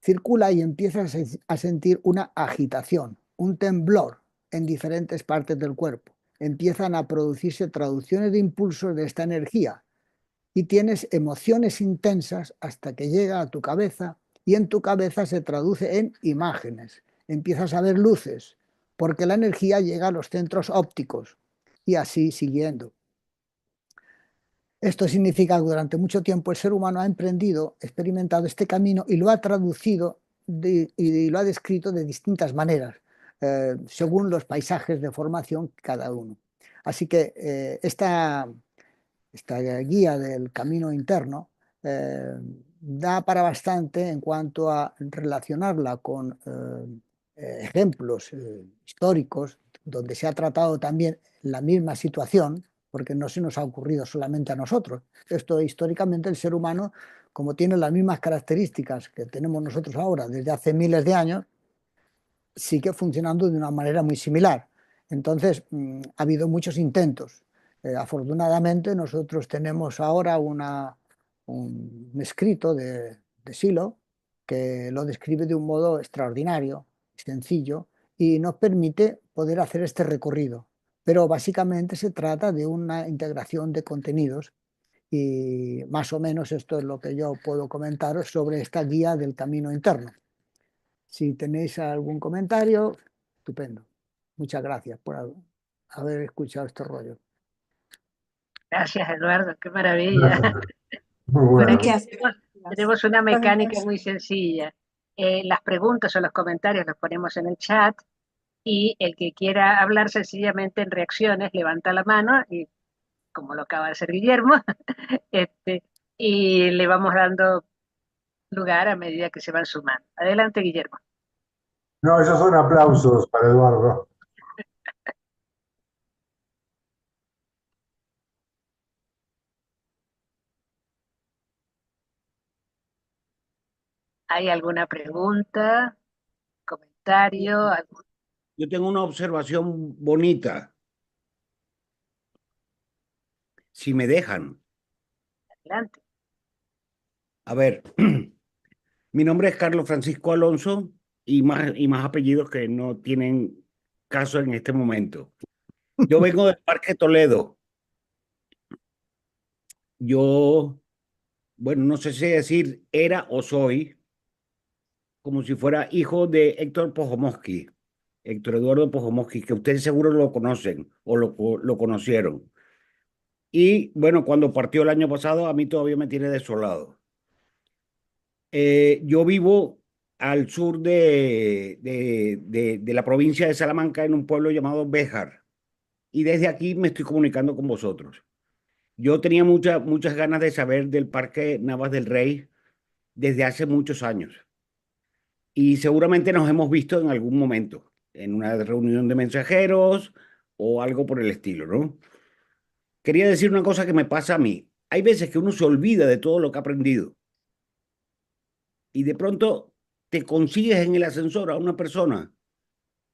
Circula y empiezas a sentir una agitación, un temblor en diferentes partes del cuerpo. Empiezan a producirse traducciones de impulsos de esta energía y tienes emociones intensas hasta que llega a tu cabeza y en tu cabeza se traduce en imágenes. Empiezas a ver luces porque la energía llega a los centros ópticos y así siguiendo. Esto significa que durante mucho tiempo el ser humano ha emprendido, experimentado este camino y lo ha traducido y lo ha descrito de distintas maneras, según los paisajes de formación cada uno. Así que esta guía del camino interno da para bastante en cuanto a relacionarla con ejemplos históricos donde se ha tratado también la misma situación, porque no se nos ha ocurrido solamente a nosotros. Esto históricamente el ser humano, como tiene las mismas características que tenemos nosotros ahora desde hace miles de años, sigue funcionando de una manera muy similar. Entonces, ha habido muchos intentos. Afortunadamente, nosotros tenemos ahora un escrito de Silo que lo describe de un modo extraordinario, sencillo, y nos permite poder hacer este recorrido. Pero básicamente se trata de una integración de contenidos y más o menos esto es lo que yo puedo comentaros sobre esta guía del camino interno. Si tenéis algún comentario, estupendo. Muchas gracias por haber escuchado este rollo. Gracias, Eduardo, qué maravilla. Muy Bueno, bueno. aquí tenemos una mecánica muy sencilla. Las preguntas o los comentarios los ponemos en el chat y el que quiera hablar sencillamente en reacciones levanta la mano y como lo acaba de hacer Guillermo, este, y le vamos dando lugar a medida que se van sumando. Adelante, Guillermo. No, esos son aplausos para Eduardo. ¿Hay alguna pregunta, comentario? Yo tengo una observación bonita, si me dejan. Adelante. A ver, mi nombre es Carlos Francisco Alonso y más apellidos que no tienen caso en este momento. Yo vengo del Parque Toledo. Yo, bueno, no sé si decir era o soy, como si fuera hijo de Héctor Pojomowski, Héctor Eduardo Pojomowski, que ustedes seguro lo conocen o lo conocieron. Y bueno, cuando partió el año pasado, a mí todavía me tiene desolado. Yo vivo al sur de la provincia de Salamanca, en un pueblo llamado Béjar, y desde aquí me estoy comunicando con vosotros. Yo tenía muchas ganas de saber del Parque Navas del Rey desde hace muchos años, y seguramente nos hemos visto en algún momento, en una reunión de mensajeros o algo por el estilo, ¿no? Quería decir una cosa que me pasa a mí. Hay veces que uno se olvida de todo lo que ha aprendido y de pronto te consigues en el ascensor a una persona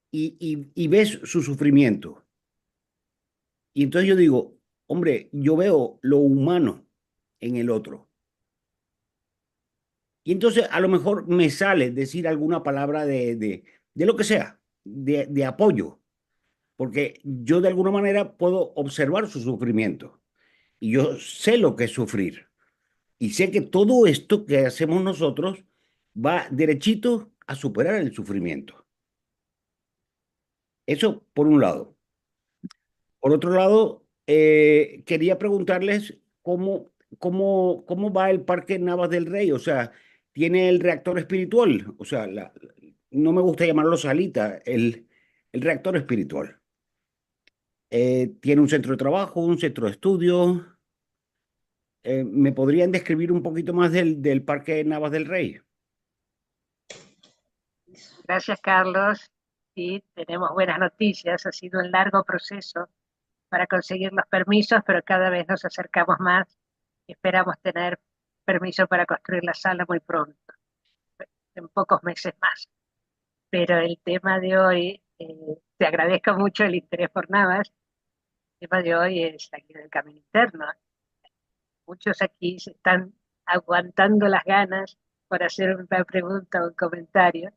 y ves su sufrimiento. Y entonces yo digo, hombre, yo veo lo humano en el otro. Y entonces a lo mejor me sale decir alguna palabra de lo que sea, de apoyo, porque yo de alguna manera puedo observar su sufrimiento y yo sé lo que es sufrir y sé que todo esto que hacemos nosotros va derechito a superar el sufrimiento. Eso por un lado. Por otro lado, quería preguntarles cómo va el Parque Navas del Rey. O sea, ¿tiene el reactor espiritual? O sea, no me gusta llamarlo salita, el reactor espiritual. ¿Tiene un centro de trabajo, un centro de estudio? ¿Me podrían describir un poquito más del Parque Navas del Rey? Gracias, Carlos. Sí, tenemos buenas noticias. Ha sido un largo proceso para conseguir los permisos, pero cada vez nos acercamos más. Esperamos tener permiso para construir la sala muy pronto, en pocos meses más. Pero el tema de hoy, te agradezco mucho el interés por Navas. El tema de hoy es aquí del camino interno. Muchos aquí se están aguantando las ganas por hacer una pregunta o un comentario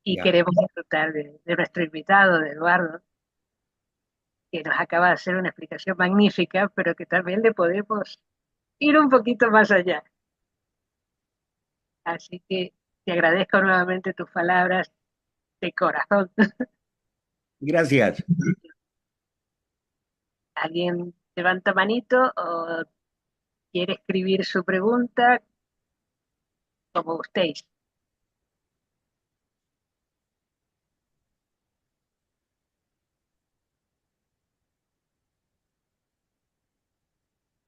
y Ya, queremos disfrutar de nuestro invitado, de Eduardo, que nos acaba de hacer una explicación magnífica, pero que también le podemos ir un poquito más allá. Así que te agradezco nuevamente tus palabras de corazón. gracias. ¿Alguien levanta manito o quiere escribir su pregunta como gustéis?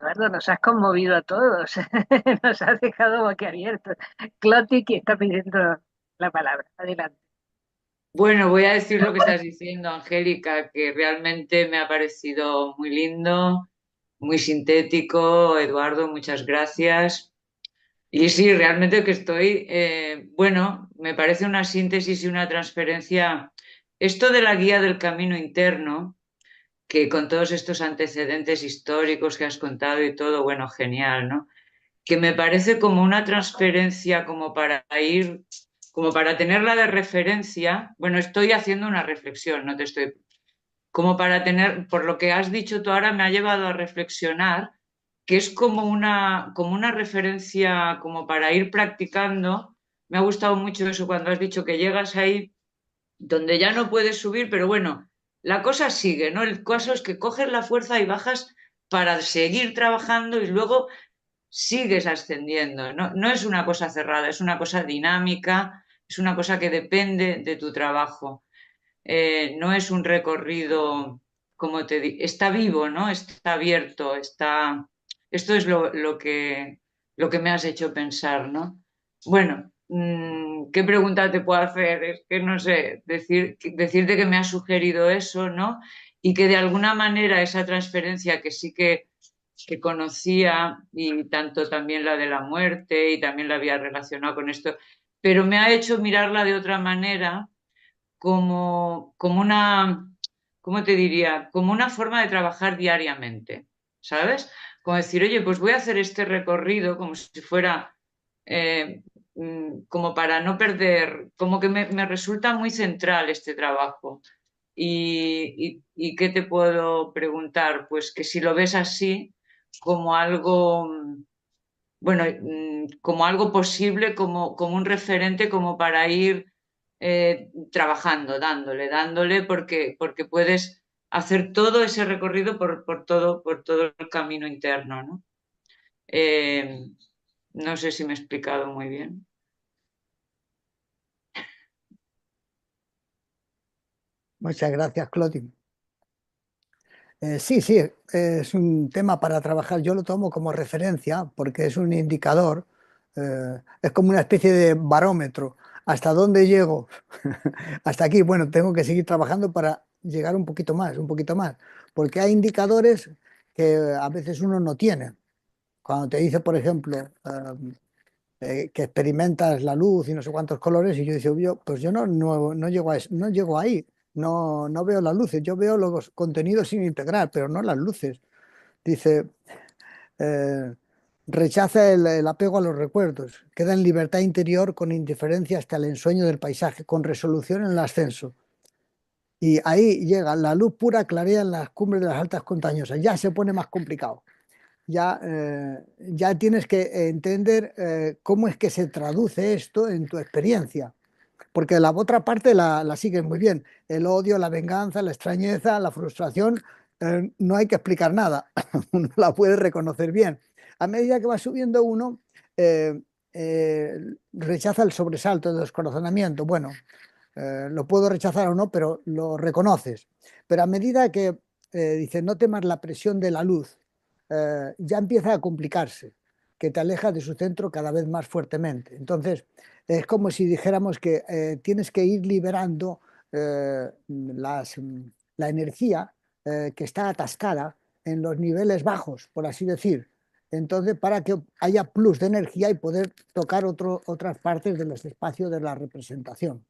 Eduardo, nos has conmovido a todos, nos has dejado boquiabiertos. Cloti, que está pidiendo la palabra. Adelante. Bueno, voy a decir lo que estás diciendo, Angélica, que realmente me ha parecido muy lindo, muy sintético. Eduardo, muchas gracias. Y sí, realmente que estoy, bueno, me parece una síntesis y una transferencia. Esto de la guía del camino interno, que con todos estos antecedentes históricos que has contado y todo, bueno, genial, ¿no? Que me parece como una transferencia como para ir, como para tenerla de referencia. Bueno, estoy haciendo una reflexión, no te estoy, como para tener, por lo que has dicho tú ahora, me ha llevado a reflexionar que es como una referencia, como para ir practicando. Me ha gustado mucho eso cuando has dicho que llegas ahí donde ya no puedes subir, pero bueno, la cosa sigue, ¿no? El caso es que coges la fuerza y bajas para seguir trabajando y luego sigues ascendiendo. No, no es una cosa cerrada, es una cosa dinámica, es una cosa que depende de tu trabajo. No es un recorrido, como te digo, está vivo, ¿no? Está abierto, está... Esto es lo que me has hecho pensar, ¿no? Bueno, ¿qué pregunta te puedo hacer? Es que no sé, decirte que me has sugerido eso, ¿no? Y que de alguna manera esa transferencia que sí que conocía y tanto también la de la muerte y también la había relacionado con esto, pero me ha hecho mirarla de otra manera como una, ¿cómo te diría? Como una forma de trabajar diariamente, ¿sabes? Como decir, oye, pues voy a hacer este recorrido como si fuera, eh, como para no perder, como que me resulta muy central este trabajo. ¿Y qué te puedo preguntar? Pues que si lo ves así, como algo, bueno, como algo posible, como un referente, como para ir trabajando, dándole, porque puedes hacer todo ese recorrido por todo el camino interno, ¿no? Eh, no sé si me he explicado muy bien. Muchas gracias, Clotilde. Sí, sí, es un tema para trabajar. Yo lo tomo como referencia porque es un indicador, es como una especie de barómetro. ¿Hasta dónde llego? Hasta aquí. Bueno, tengo que seguir trabajando para llegar un poquito más, porque hay indicadores que a veces uno no tiene. Cuando te dice, por ejemplo, que experimentas la luz y no sé cuántos colores, y yo digo, pues yo no llego no llego ahí, no veo las luces, yo veo los contenidos sin integrar, pero no las luces. Dice, eh, rechaza el apego a los recuerdos, queda en libertad interior con indiferencia hasta el ensueño del paisaje, con resolución en el ascenso. Y ahí llega, la luz pura clarea en las cumbres de las altas montañosas, ya se pone más complicado. Ya tienes que entender cómo es que se traduce esto en tu experiencia. Porque la otra parte la sigues muy bien. El odio, la venganza, la extrañeza, la frustración, no hay que explicar nada. Uno la puede reconocer bien. A medida que va subiendo uno, eh, rechaza el sobresalto, el descorazonamiento. Bueno, lo puedo rechazar o no, pero lo reconoces. Pero a medida que dice, no temas la presión de la luz, ya empieza a complicarse, que te aleja de su centro cada vez más fuertemente. Entonces, es como si dijéramos que tienes que ir liberando la energía que está atascada en los niveles bajos, por así decir. Entonces, para que haya plus de energía y poder tocar otras partes de los espacios de la representación.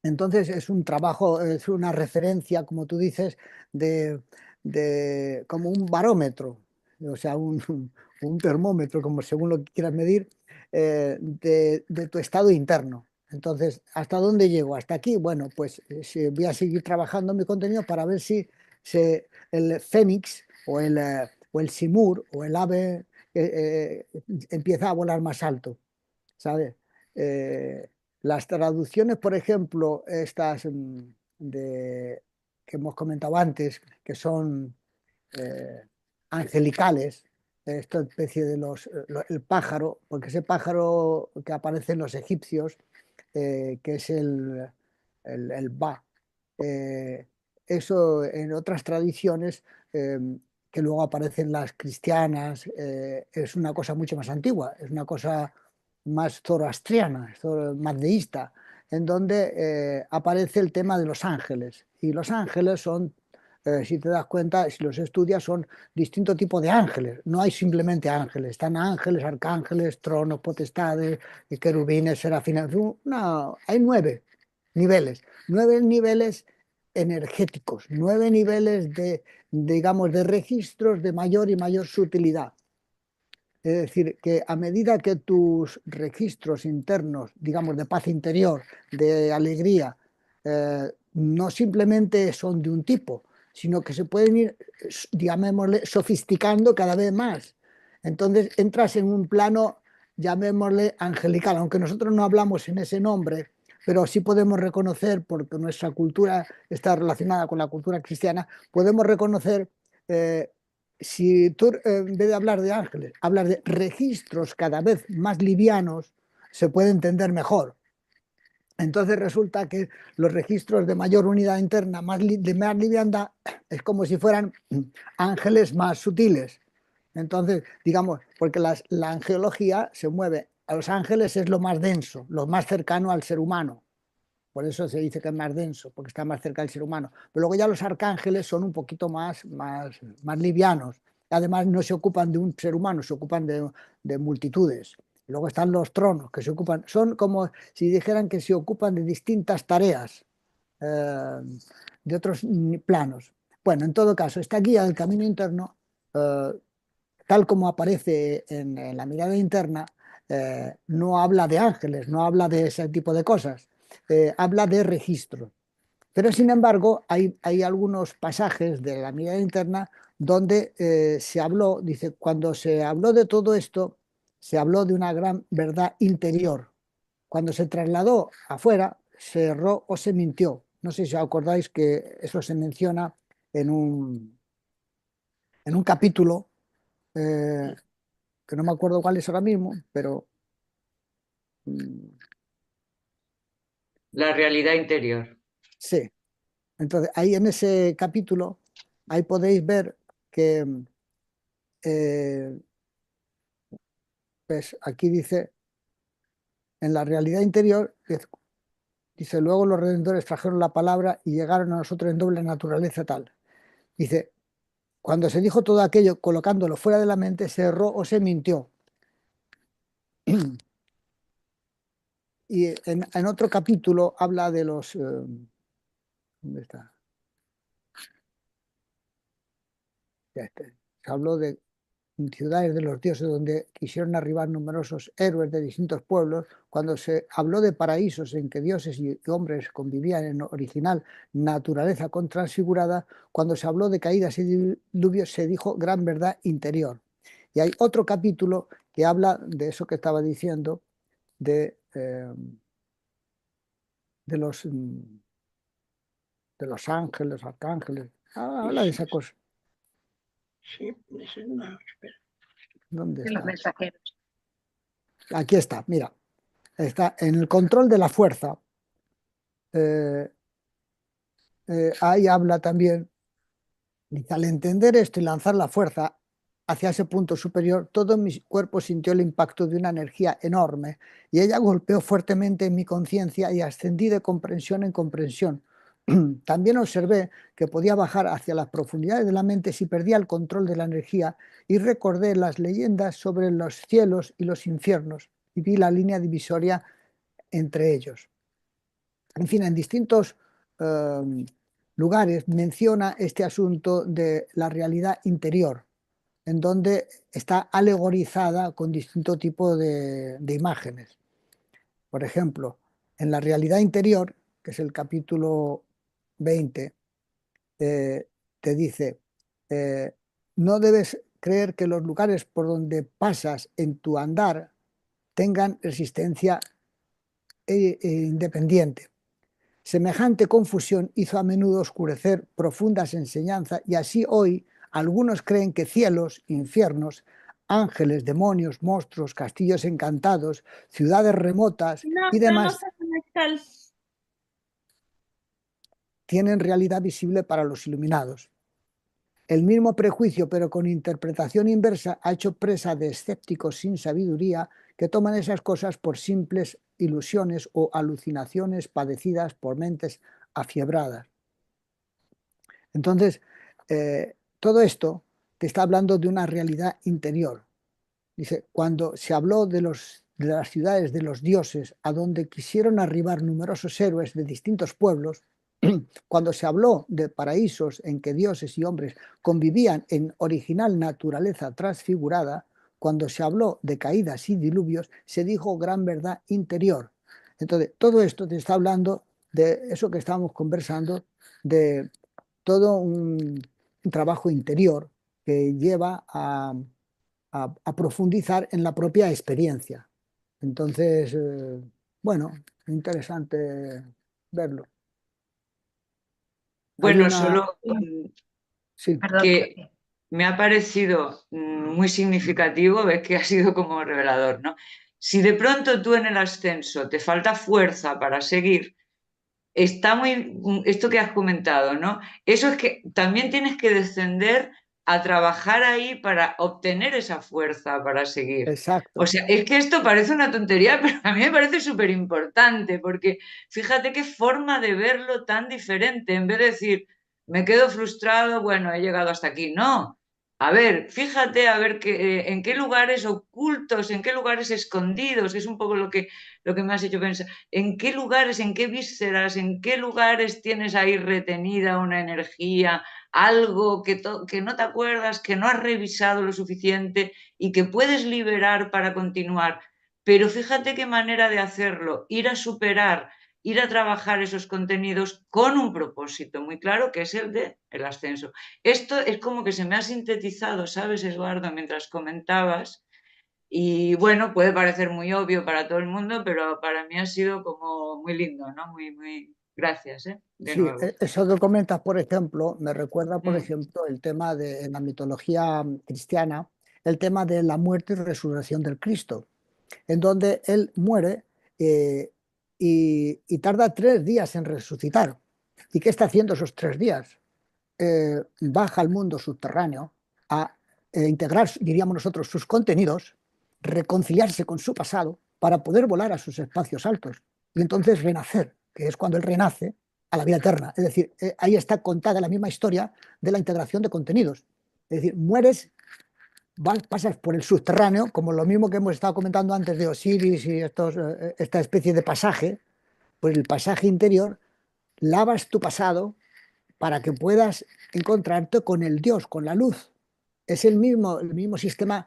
Entonces es un trabajo, es una referencia, como tú dices, como un barómetro, o sea, un termómetro, como según lo que quieras medir, de tu estado interno. Entonces, ¿hasta dónde llego? ¿Hasta aquí? Bueno, pues voy a seguir trabajando mi contenido para ver si el fénix o el simur o el ave empieza a volar más alto, ¿sabes? Eh, las traducciones, por ejemplo, estas que hemos comentado antes, que son eh, angelicales, esta especie de el pájaro, porque ese pájaro que aparece en los egipcios, que es el Ba, eh, eso en otras tradiciones eh, que luego aparecen las cristianas, es una cosa mucho más antigua, es una cosa más zoroastriana, más deísta, en donde aparece el tema de los ángeles. Y los ángeles son, si te das cuenta, si los estudias, son distintos tipos de ángeles. No hay simplemente ángeles, están ángeles, arcángeles, tronos, potestades, querubines, serafines. No, hay 9 niveles energéticos, 9 niveles digamos, de registros de mayor y mayor sutilidad. Es decir, que a medida que tus registros internos, digamos, de paz interior, de alegría, no simplemente son de un tipo, sino que se pueden ir, llamémosle, sofisticando cada vez más. Entonces entras en un plano, llamémosle, angelical, aunque nosotros no hablamos en ese nombre, pero sí podemos reconocer, porque nuestra cultura está relacionada con la cultura cristiana, podemos reconocer si tú, en vez de hablar de ángeles, hablas de registros cada vez más livianos, se puede entender mejor. Entonces resulta que los registros de mayor unidad interna, de más liviandad, es como si fueran ángeles más sutiles. Entonces, digamos, porque la angelología se mueve, a los ángeles es lo más denso, lo más cercano al ser humano. Por eso se dice que es más denso, porque está más cerca del ser humano. Pero luego ya los arcángeles son un poquito más livianos. Además, no se ocupan de un ser humano, se ocupan de multitudes. Y luego están los tronos, que se ocupan, son como si dijeran que se ocupan de distintas tareas, eh, de otros planos. Bueno, en todo caso, esta guía del camino interno, eh, tal como aparece en la mirada interna, no habla de ángeles, no habla de ese tipo de cosas, habla de registro. Pero sin embargo, hay algunos pasajes de la mirada interna donde se habló, dice, cuando se habló de todo esto, se habló de una gran verdad interior. Cuando se trasladó afuera, se erró o se mintió. No sé si os acordáis que eso se menciona en un capítulo eh, que no me acuerdo cuál es ahora mismo, pero mm, La realidad interior. sí. Entonces, ahí en ese capítulo, ahí podéis ver que, eh, pues aquí dice, en la realidad interior, dice, luego los redentores trajeron la palabra y llegaron a nosotros en doble naturaleza tal. Dice, cuando se dijo todo aquello colocándolo fuera de la mente, se erró o se mintió. Y en otro capítulo habla de los... ¿dónde está? Ya está. Se habló de ciudades de los dioses donde quisieron arribar numerosos héroes de distintos pueblos, cuando se habló de paraísos en que dioses y hombres convivían en original naturaleza con transfigurada, cuando se habló de caídas y diluvios se dijo gran verdad interior. Y hay otro capítulo que habla de eso que estaba diciendo, de los ángeles, arcángeles, habla de esa cosa. Sí, ese no, espera. ¿Dónde de los está? mensajeros. Aquí está, mira, está en el control de la fuerza. Ahí habla también, dice, al entender esto y lanzar la fuerza hacia ese punto superior, todo mi cuerpo sintió el impacto de una energía enorme y ella golpeó fuertemente en mi conciencia y ascendí de comprensión en comprensión. También observé que podía bajar hacia las profundidades de la mente si perdía el control de la energía y recordé las leyendas sobre los cielos y los infiernos y vi la línea divisoria entre ellos. En fin, en distintos lugares menciona este asunto de la realidad interior, en donde está alegorizada con distinto tipo de imágenes. Por ejemplo, en la realidad interior, que es el capítulo 20, te dice, eh, no debes creer que los lugares por donde pasas en tu andar tengan existencia independiente. Semejante confusión hizo a menudo oscurecer profundas enseñanzas y así hoy algunos creen que cielos, infiernos, ángeles, demonios, monstruos, castillos encantados, ciudades remotas No, y no demás se conecta el... tienen realidad visible para los iluminados. El mismo prejuicio, pero con interpretación inversa, ha hecho presa de escépticos sin sabiduría que toman esas cosas por simples ilusiones o alucinaciones padecidas por mentes afiebradas. Entonces, todo esto te está hablando de una realidad interior. Dice, cuando se habló de las ciudades de los dioses, a donde quisieron arribar numerosos héroes de distintos pueblos, cuando se habló de paraísos en que dioses y hombres convivían en original naturaleza transfigurada, cuando se habló de caídas y diluvios, se dijo gran verdad interior. Entonces, todo esto te está hablando de eso que estábamos conversando, de todo un trabajo interior que lleva a profundizar en la propia experiencia. Entonces, bueno, interesante verlo. Hay Bueno, una... solo Sí, Perdón, que me ha parecido muy significativo, ves que ha sido como revelador, ¿no? Si de pronto tú en el ascenso te falta fuerza para seguir, está muy, esto que has comentado, ¿no? Eso es que también tienes que descender a trabajar ahí para obtener esa fuerza para seguir. O exacto. sea, es que esto parece una tontería, pero a mí me parece súper importante, porque fíjate qué forma de verlo tan diferente, en vez de decir, me quedo frustrado, bueno, he llegado hasta aquí. No. A ver, fíjate a ver en qué lugares ocultos, en qué lugares escondidos, es un poco lo que me has hecho pensar. ¿En qué lugares, en qué vísceras, en qué lugares tienes ahí retenida una energía, algo que no te acuerdas, que no has revisado lo suficiente y que puedes liberar para continuar? Pero fíjate qué manera de hacerlo, ir a superar, ir a trabajar esos contenidos con un propósito muy claro, que es el de el ascenso. Esto es como que se me ha sintetizado, ¿sabes, Eduardo? Mientras comentabas. Y bueno, puede parecer muy obvio para todo el mundo, pero para mí ha sido como muy lindo, ¿no? Muy, muy. Gracias, ¿eh? De Sí, nuevo. eso que comentas, por ejemplo, me recuerda, por Mm. ejemplo, el tema de, en la mitología cristiana, el tema de la muerte y resurrección del Cristo, en donde él muere y tarda 3 días en resucitar. ¿Y qué está haciendo esos 3 días? Baja al mundo subterráneo a integrar, diríamos nosotros, sus contenidos, reconciliarse con su pasado para poder volar a sus espacios altos y entonces renacer, que es cuando él renace a la vida eterna. Es decir, ahí está contada la misma historia de la integración de contenidos. Es decir, mueres, pasas por el subterráneo, como lo mismo que hemos estado comentando antes de Osiris y esta especie de pasaje, pues el pasaje interior, lavas tu pasado para que puedas encontrarte con el Dios, con la luz. es el mismo sistema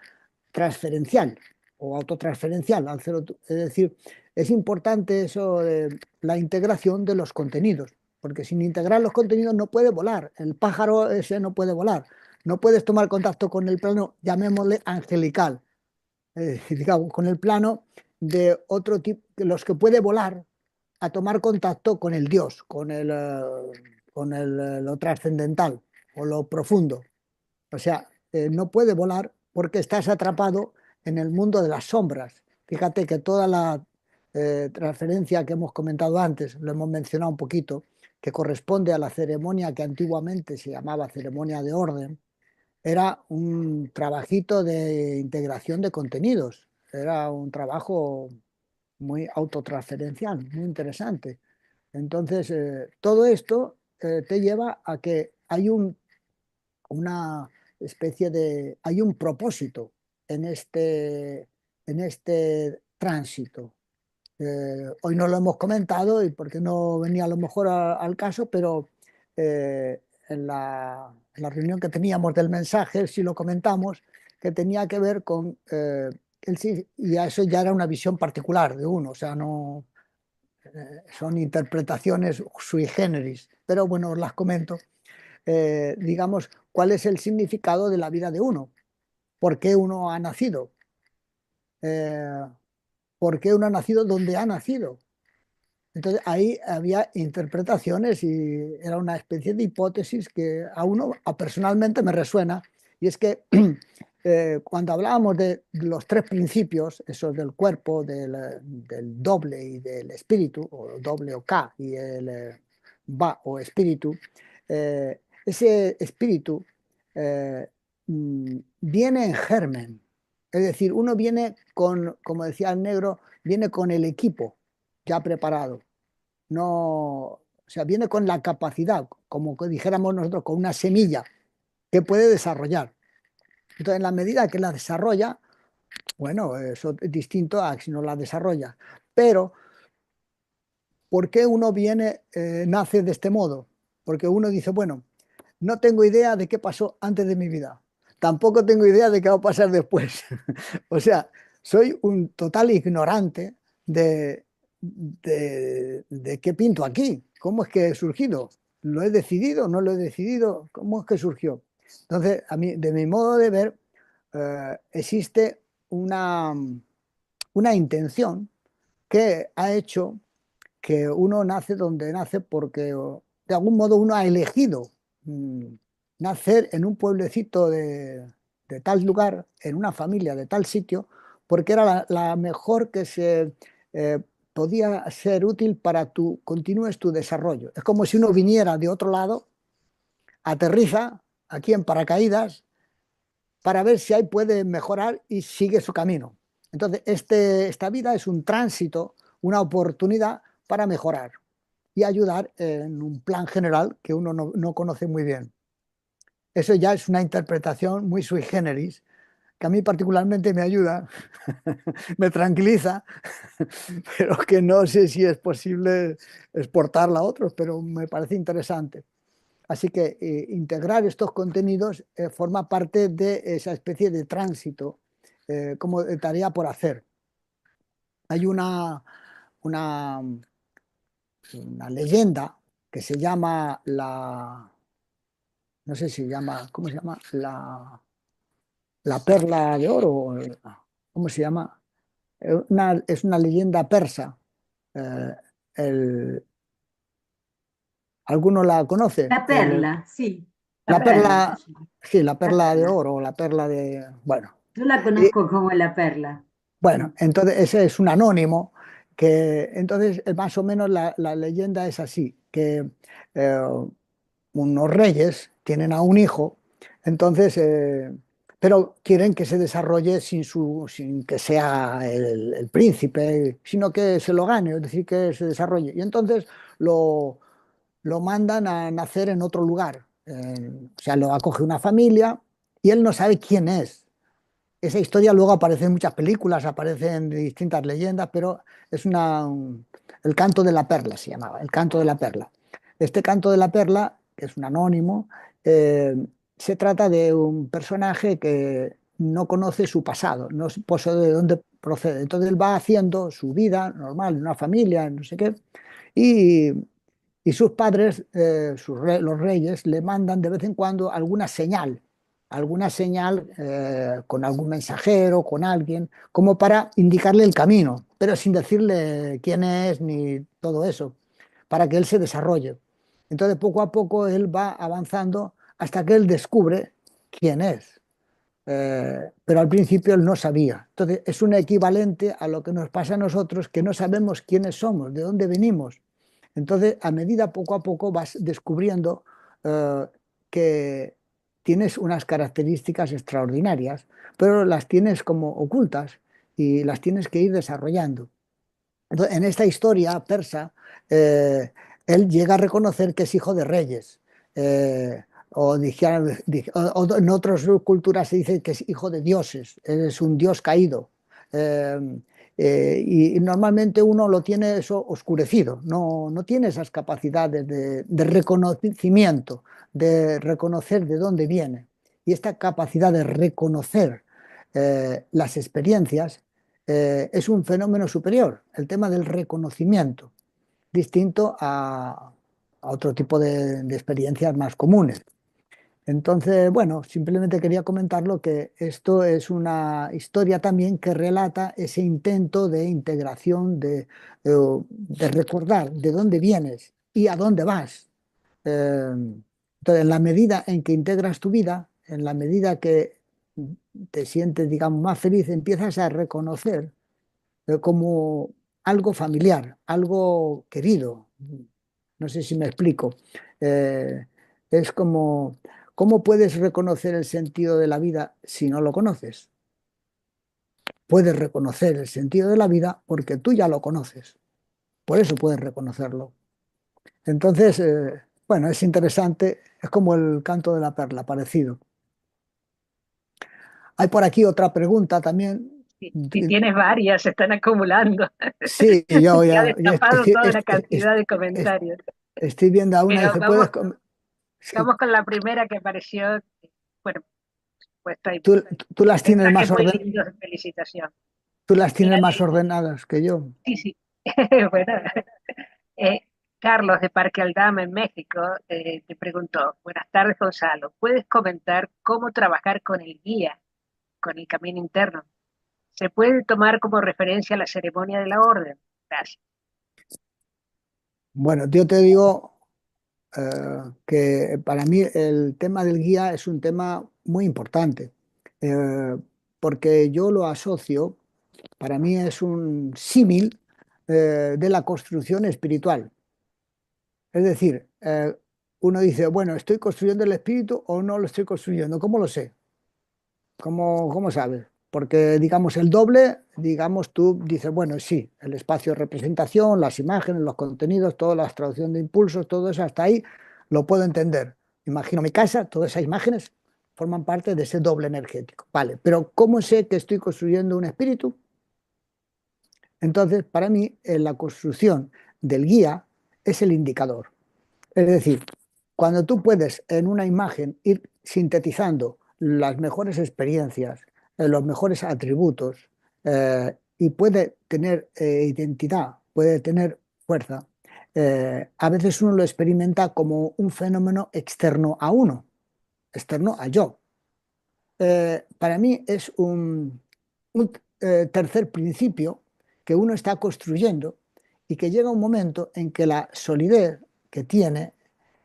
transferencial o autotransferencial. Es decir, es importante eso de la integración de los contenidos, porque sin integrar los contenidos no puede volar. El pájaro ese no puede volar. No puedes tomar contacto con el plano, llamémosle angelical, digamos, con el plano de otro tipo, los que puede volar a tomar contacto con el Dios, lo trascendental o lo profundo. O sea, no puede volar porque estás atrapado en el mundo de las sombras. Fíjate que toda la transferencia que hemos comentado antes, lo hemos mencionado un poquito, que corresponde a la ceremonia que antiguamente se llamaba ceremonia de orden, era un trabajito de integración de contenidos. Era un trabajo muy autotransferencial, muy interesante. Entonces, todo esto te lleva a que hay una especie hay un propósito en este tránsito. Hoy no lo hemos comentado y porque no venía a lo mejor al caso, pero en la reunión que teníamos del mensaje sí lo comentamos, que tenía que ver con, y eso ya era una visión particular de uno, o sea, no son interpretaciones sui generis, pero bueno, os las comento. Digamos, cuál es el significado de la vida de uno, por qué uno ha nacido, eh, por qué uno ha nacido donde ha nacido. Entonces ahí había interpretaciones y era una especie de hipótesis que personalmente me resuena, y es que cuando hablábamos de los tres principios, esos del cuerpo, del doble y del espíritu, o doble o K, y el va o espíritu, ese espíritu viene en germen, es decir, uno viene con, como decía el negro, viene con el equipo ya preparado. No, o sea, viene con la capacidad, como que dijéramos nosotros, con una semilla que puede desarrollar. Entonces, en la medida que la desarrolla, bueno, eso es distinto a si no la desarrolla. Pero, ¿por qué uno nace de este modo? Porque uno dice, bueno, no tengo idea de qué pasó antes de mi vida. Tampoco tengo idea de qué va a pasar después. O sea, soy un total ignorante de qué pinto aquí. ¿Cómo es que he surgido? ¿Lo he decidido? ¿No lo he decidido? ¿Cómo es que surgió? Entonces, a mí, de mi modo de ver, existe una intención que ha hecho que uno nace donde nace porque de algún modo uno ha elegido mm, nacer en un pueblecito de tal lugar, en una familia de tal sitio, porque era la mejor que se eh, podía ser útil para continúes tu desarrollo. Es como si uno viniera de otro lado, aterriza aquí en paracaídas para ver si ahí puede mejorar y sigue su camino. Entonces, esta vida es un tránsito, una oportunidad para mejorar y ayudar en un plan general que uno no conoce muy bien. Eso ya es una interpretación muy sui generis, que a mí particularmente me ayuda, me tranquiliza, pero que no sé si es posible exportarla a otros, pero me parece interesante. Así que integrar estos contenidos forma parte de esa especie de tránsito como de tarea por hacer. Hay una, una leyenda que se llama no sé si se llama, ¿cómo se llama? La perla de oro, ¿cómo se llama? Es una leyenda persa. Eh, el- ¿Alguno la conoce? La perla, sí, la La perla se perla, llama. sí, la La perla de perla. oro, la perla de, bueno. Yo la Y, conozco como la perla. bueno, entonces ese es un anónimo que, entonces, más o menos la leyenda es así, que eh, unos reyes tienen a un hijo, entonces, pero quieren que se desarrolle sin que sea el príncipe, sino que se lo gane, es decir, que se desarrolle. Y entonces lo, lo mandan a nacer en otro lugar. O sea, lo acoge una familia y él no sabe quién es. Esa historia luego aparece en muchas películas, aparece en distintas leyendas, pero es el canto de la perla se llamaba, el canto de la perla. Este canto de la perla, que es un anónimo, eh, se trata de un personaje que no conoce su pasado, no sabe de dónde procede. Entonces él va haciendo su vida normal, en una familia, no sé qué, y, y sus padres, los reyes, le mandan de vez en cuando alguna señal con algún mensajero, con alguien, como para indicarle el camino, pero sin decirle quién es ni todo eso, para que él se desarrolle. Entonces, poco a poco, él va avanzando hasta que él descubre quién es. Pero al principio él no sabía. Entonces, es un equivalente a lo que nos pasa a nosotros, que no sabemos quiénes somos, de dónde venimos. Entonces, a medida, poco a poco, vas descubriendo eh, que tienes unas características extraordinarias, pero las tienes como ocultas y las tienes que ir desarrollando. Entonces, en esta historia persa, eh, él llega a reconocer que es hijo de reyes. O en otras culturas se dice que es hijo de dioses, es un dios caído. Eh, y normalmente uno lo tiene eso oscurecido, no tiene esas capacidades de reconocimiento, de reconocer de dónde viene. Y esta capacidad de reconocer las experiencias es un fenómeno superior, el tema del reconocimiento, distinto a otro tipo de experiencias más comunes. Entonces, bueno, simplemente quería comentarlo que esto es una historia también que relata ese intento de integración, de recordar de dónde vienes y a dónde vas. Entonces, en la medida en que integras tu vida, en la medida que te sientes, digamos, más feliz, empiezas a reconocer como algo familiar, algo querido. No sé si me explico. Eh, es como, ¿cómo puedes reconocer el sentido de la vida si no lo conoces? Puedes reconocer el sentido de la vida porque tú ya lo conoces. Por eso puedes reconocerlo. Entonces, bueno, es interesante. Es como el canto de la perla, parecido. Hay por aquí otra pregunta también. Si tienes varias, se están acumulando. Sí, yo Y ha ya, destapado toda una cantidad de comentarios. estoy viendo a una, Pero dice, vamos, Sí, vamos con la primera que apareció. Bueno, pues hay tú las tienes mensajes más muy lindos de felicitación. tú las Mira, tienes más dice, ordenadas que yo. sí, sí. Bueno, eh, Carlos de Parque Aldama en México te preguntó, buenas tardes Gonzalo, ¿puedes comentar cómo trabajar con el guía, con el camino interno? ¿Se puede tomar como referencia la ceremonia de la orden? Gracias. Bueno, yo te digo que para mí el tema del guía es un tema muy importante, eh, porque yo lo asocio, para mí es un símil de la construcción espiritual. Es decir, uno dice, bueno, ¿estoy construyendo el espíritu o no lo estoy construyendo? ¿Cómo lo sé? ¿Cómo sabes? Porque, digamos, el doble, digamos, tú dices, bueno, sí, el espacio de representación, las imágenes, los contenidos, toda la traducción de impulsos, todo eso hasta ahí lo puedo entender. Imagino mi casa, todas esas imágenes forman parte de ese doble energético. Vale, pero ¿cómo sé que estoy construyendo un espíritu? Entonces, para mí, la construcción del guía es el indicador. Es decir, cuando tú puedes en una imagen ir sintetizando las mejores experiencias, los mejores atributos, y puede tener identidad, puede tener fuerza, a veces uno lo experimenta como un fenómeno externo a uno, externo a yo. Para mí es un tercer principio que uno está construyendo y que llega un momento en que la solidez que tiene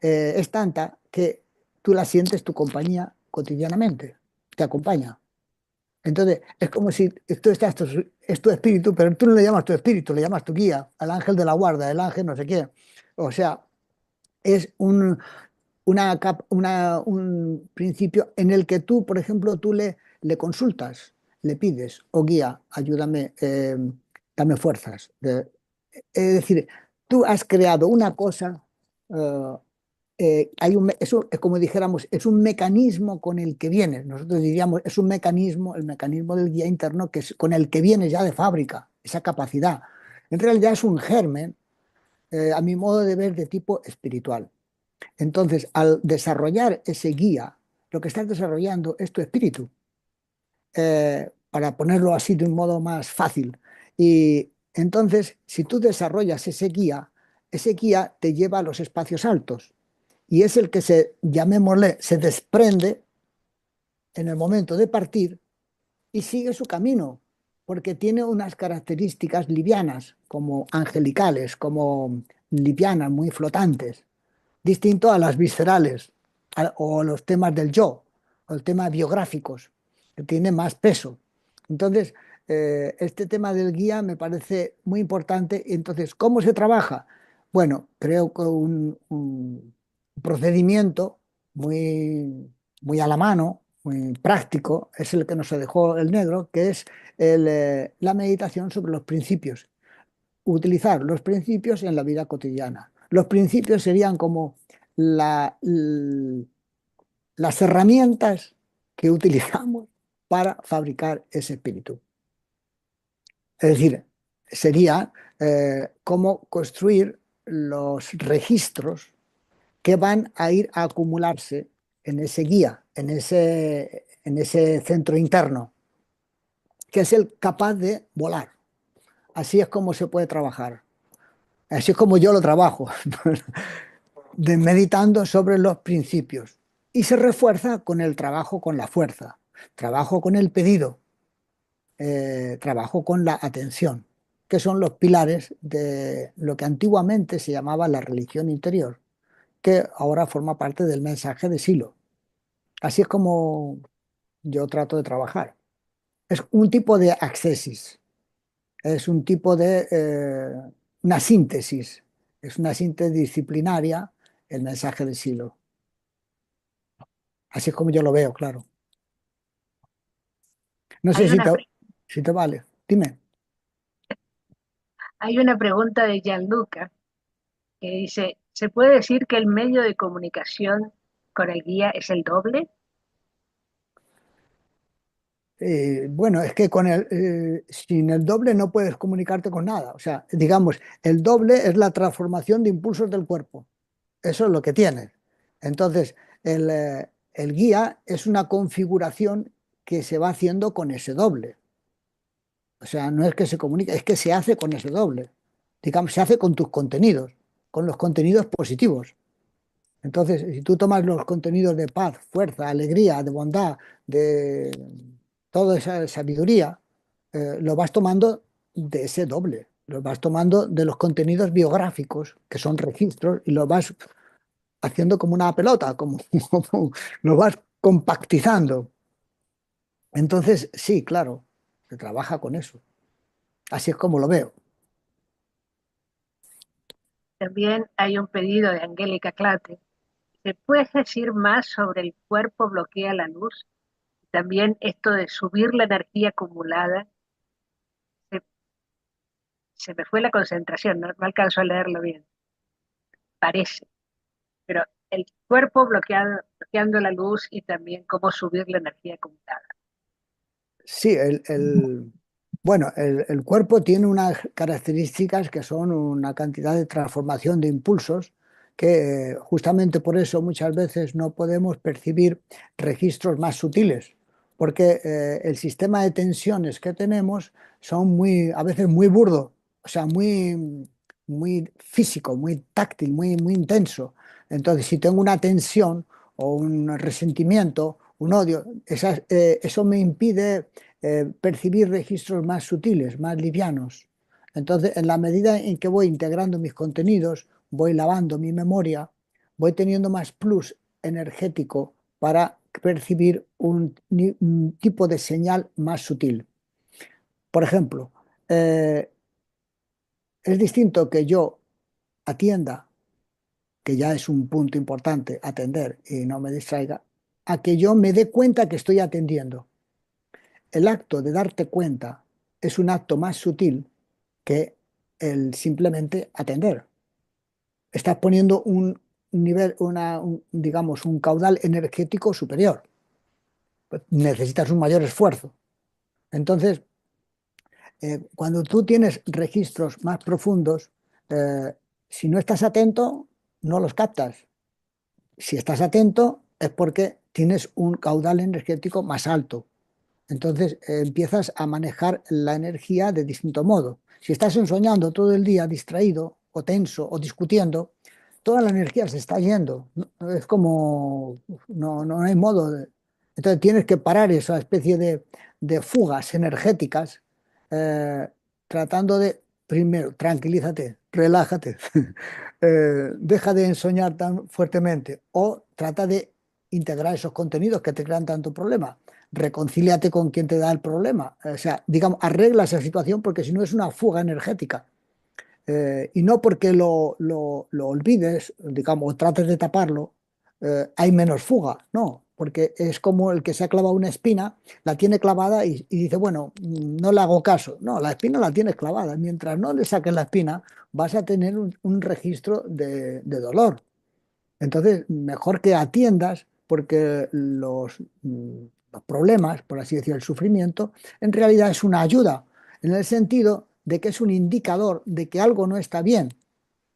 es tanta que tú la sientes tu compañía cotidianamente, te acompaña. Entonces, es como si tú estás, es tu espíritu, pero tú no le llamas tu espíritu, le llamas tu guía, al ángel de la guarda, el ángel no sé qué. O sea, es un principio en el que tú, por ejemplo, tú le consultas, le pides, o guía, ayúdame, dame fuerzas. Es decir, tú has creado una cosa, eh, eso es como dijéramos, es un mecanismo con el que vienes. Nosotros diríamos, es un mecanismo, el mecanismo del guía interno, que es con el que vienes ya de fábrica, esa capacidad. En realidad es un germen, a mi modo de ver, de tipo espiritual. Entonces, al desarrollar ese guía, lo que estás desarrollando es tu espíritu, para ponerlo así de un modo más fácil. Y entonces, si tú desarrollas ese guía te lleva a los espacios altos y es el que llamémosle, se desprende en el momento de partir y sigue su camino, porque tiene unas características livianas, como angelicales, como livianas, muy flotantes, distinto a las viscerales o los temas del yo, o el tema biográficos, que tiene más peso. Entonces, este tema del guía me parece muy importante. Entonces, ¿cómo se trabaja? Bueno, creo que un procedimiento muy a la mano, muy práctico, es el que nos dejó el negro, que es la meditación sobre los principios. Utilizar los principios en la vida cotidiana. Los principios serían como las herramientas que utilizamos para fabricar ese espíritu. Es decir, sería cómo construir los registros que van a ir a acumularse en ese guía, en ese centro interno, que es el capaz de volar. Así es como se puede trabajar. Así es como yo lo trabajo, meditando sobre los principios. Y se refuerza con el trabajo con la fuerza, trabajo con el pedido, trabajo con la atención, que son los pilares de lo que antiguamente se llamaba la religión interior, que ahora forma parte del mensaje de Silo. Así es como yo trato de trabajar. Es un tipo de accessis, es un tipo de una síntesis, es una síntesis disciplinaria el mensaje de Silo. Así es como yo lo veo, claro. No sé Hay una, pre- si te vale. Dime. hay una pregunta de Gianluca que dice, ¿se puede decir que el medio de comunicación con el guía es el doble? Bueno, es que sin el doble no puedes comunicarte con nada. O sea, digamos, el doble es la transformación de impulsos del cuerpo. Eso es lo que tienes. Entonces, el guía es una configuración que se va haciendo con ese doble. O sea, no es que se comunique, es que se hace con ese doble. Digamos, se hace con tus contenidos, con los contenidos positivos. Entonces, si tú tomas los contenidos de paz, fuerza, alegría, de bondad, de toda esa sabiduría, lo vas tomando de ese doble. Lo vas tomando de los contenidos biográficos, que son registros, y lo vas haciendo como una pelota, como lo vas compactizando. Entonces, sí, claro, se trabaja con eso. Así es como lo veo. También hay un pedido de Angélica Clate. ¿Se puede decir más sobre el cuerpo bloquea la luz? También esto de subir la energía acumulada. Se, se me fue la concentración, no alcanzo a leerlo bien, parece. Pero el cuerpo bloqueando la luz y también cómo subir la energía acumulada. Sí, bueno, el cuerpo tiene unas características que son una cantidad de transformación de impulsos que justamente por eso muchas veces no podemos percibir registros más sutiles, porque el sistema de tensiones que tenemos son a veces muy burdo, o sea, muy físico, muy táctil, muy intenso. Entonces, si tengo una tensión o un resentimiento, un odio, eso me impide percibir registros más sutiles, más livianos. Entonces, en la medida en que voy integrando mis contenidos, voy lavando mi memoria, voy teniendo más plus energético para percibir un tipo de señal más sutil. Por ejemplo, eh, es distinto que yo atienda, que ya es un punto importante, atender y no me distraiga, a que yo me dé cuenta que estoy atendiendo. El acto de darte cuenta es un acto más sutil que el simplemente atender. Estás poniendo un nivel, digamos, un caudal energético superior. Necesitas un mayor esfuerzo. Entonces, cuando tú tienes registros más profundos, si no estás atento, no los captas. Si estás atento es porque tienes un caudal energético más alto. Entonces empiezas a manejar la energía de distinto modo. Si estás ensoñando todo el día distraído o tenso o discutiendo, toda la energía se está yendo. Es como, no hay modo de... Entonces tienes que parar esa especie de fugas energéticas, eh, tratando de, primero, tranquilízate, relájate, deja de ensoñar tan fuertemente o trata de integrar esos contenidos que te crean tanto problema. Reconcíliate con quien te da el problema. O sea, digamos, arregla esa situación porque si no es una fuga energética. Y no porque lo olvides, digamos, o trates de taparlo, hay menos fuga. No, porque es como el que se ha clavado una espina, la tiene clavada y dice, bueno, no le hago caso. No, la espina la tienes clavada. Mientras no le saques la espina, vas a tener un registro de dolor. Entonces, mejor que atiendas, porque los problemas, por así decir, el sufrimiento, en realidad es una ayuda, en el sentido de que es un indicador de que algo no está bien.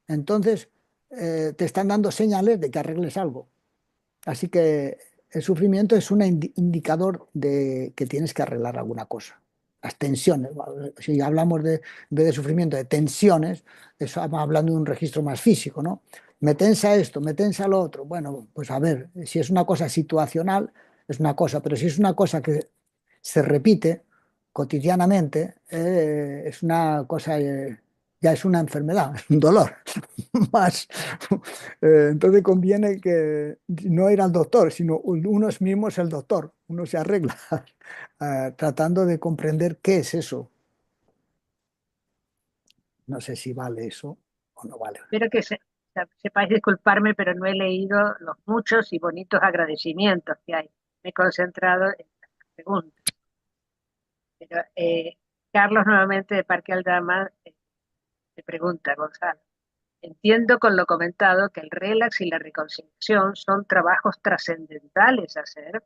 Entonces, te están dando señales de que arregles algo. Así que el sufrimiento es un indicador de que tienes que arreglar alguna cosa. Las tensiones, si hablamos en vez de sufrimiento, de tensiones, estamos hablando de un registro más físico, ¿no? Me tensa esto, me tensa lo otro. Bueno, pues a ver, si es una cosa situacional, es una cosa, pero si es una cosa que se repite cotidianamente, es una cosa, ya es una enfermedad, es un dolor más. Entonces conviene que no ir al doctor, sino uno mismo es el doctor. Uno se arregla tratando de comprender qué es eso. No sé si vale eso o no vale. Espero que sepáis disculparme, pero no he leído los muchos y bonitos agradecimientos que hay. Me he concentrado en las preguntas. Pero Carlos, nuevamente de Parque Aldama, te pregunta, Gonzalo. Entiendo con lo comentado que el relax y la reconciliación son trabajos trascendentales a hacer.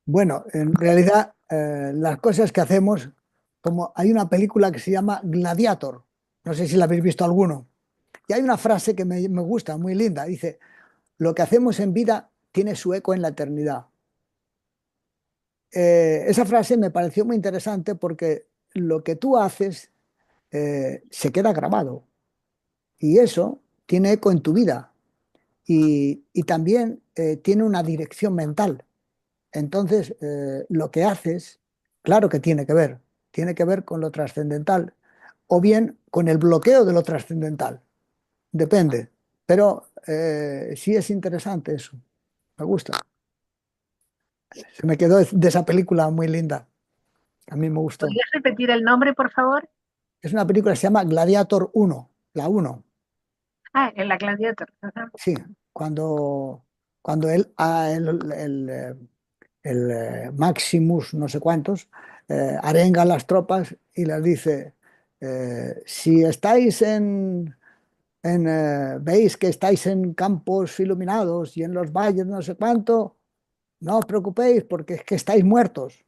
Bueno, en realidad las cosas que hacemos, como hay una película que se llama Gladiator, no sé si la habéis visto alguno, y hay una frase que me gusta, muy linda, dice, lo que hacemos en vida tiene su eco en la eternidad. Esa frase me pareció muy interesante porque lo que tú haces se queda grabado y eso tiene eco en tu vida y también tiene una dirección mental. Entonces, lo que haces, claro que tiene que ver con lo trascendental o bien con el bloqueo de lo trascendental, depende. Pero sí es interesante eso, me gusta. Se me quedó de esa película muy linda, a mí me gustó. ¿Podrías repetir el nombre, por favor? Es una película que se llama Gladiator uno, la uno. Ah, en la Gladiator. Ajá. Sí, cuando él, Maximus, no sé cuántos, arenga a las tropas y les dice, si estáis veis que estáis en campos iluminados y en los valles no sé cuánto, no os preocupéis porque es que estáis muertos.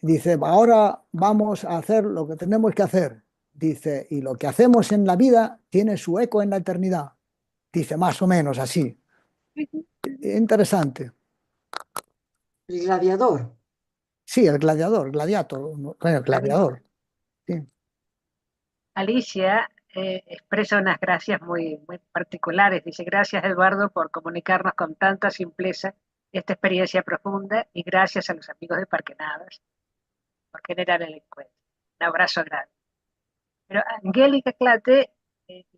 Dice, ahora vamos a hacer lo que tenemos que hacer. Dice, y lo que hacemos en la vida tiene su eco en la eternidad. Dice, más o menos así. Interesante. El gladiador. Sí, el gladiador, gladiator, bueno, el gladiador. Sí. Alicia expresa unas gracias muy, muy particulares. Dice, gracias Eduardo por comunicarnos con tanta simpleza esta experiencia profunda y gracias a los amigos de Parquenadas por generar el encuentro. Un abrazo grande. Pero Angélica Clate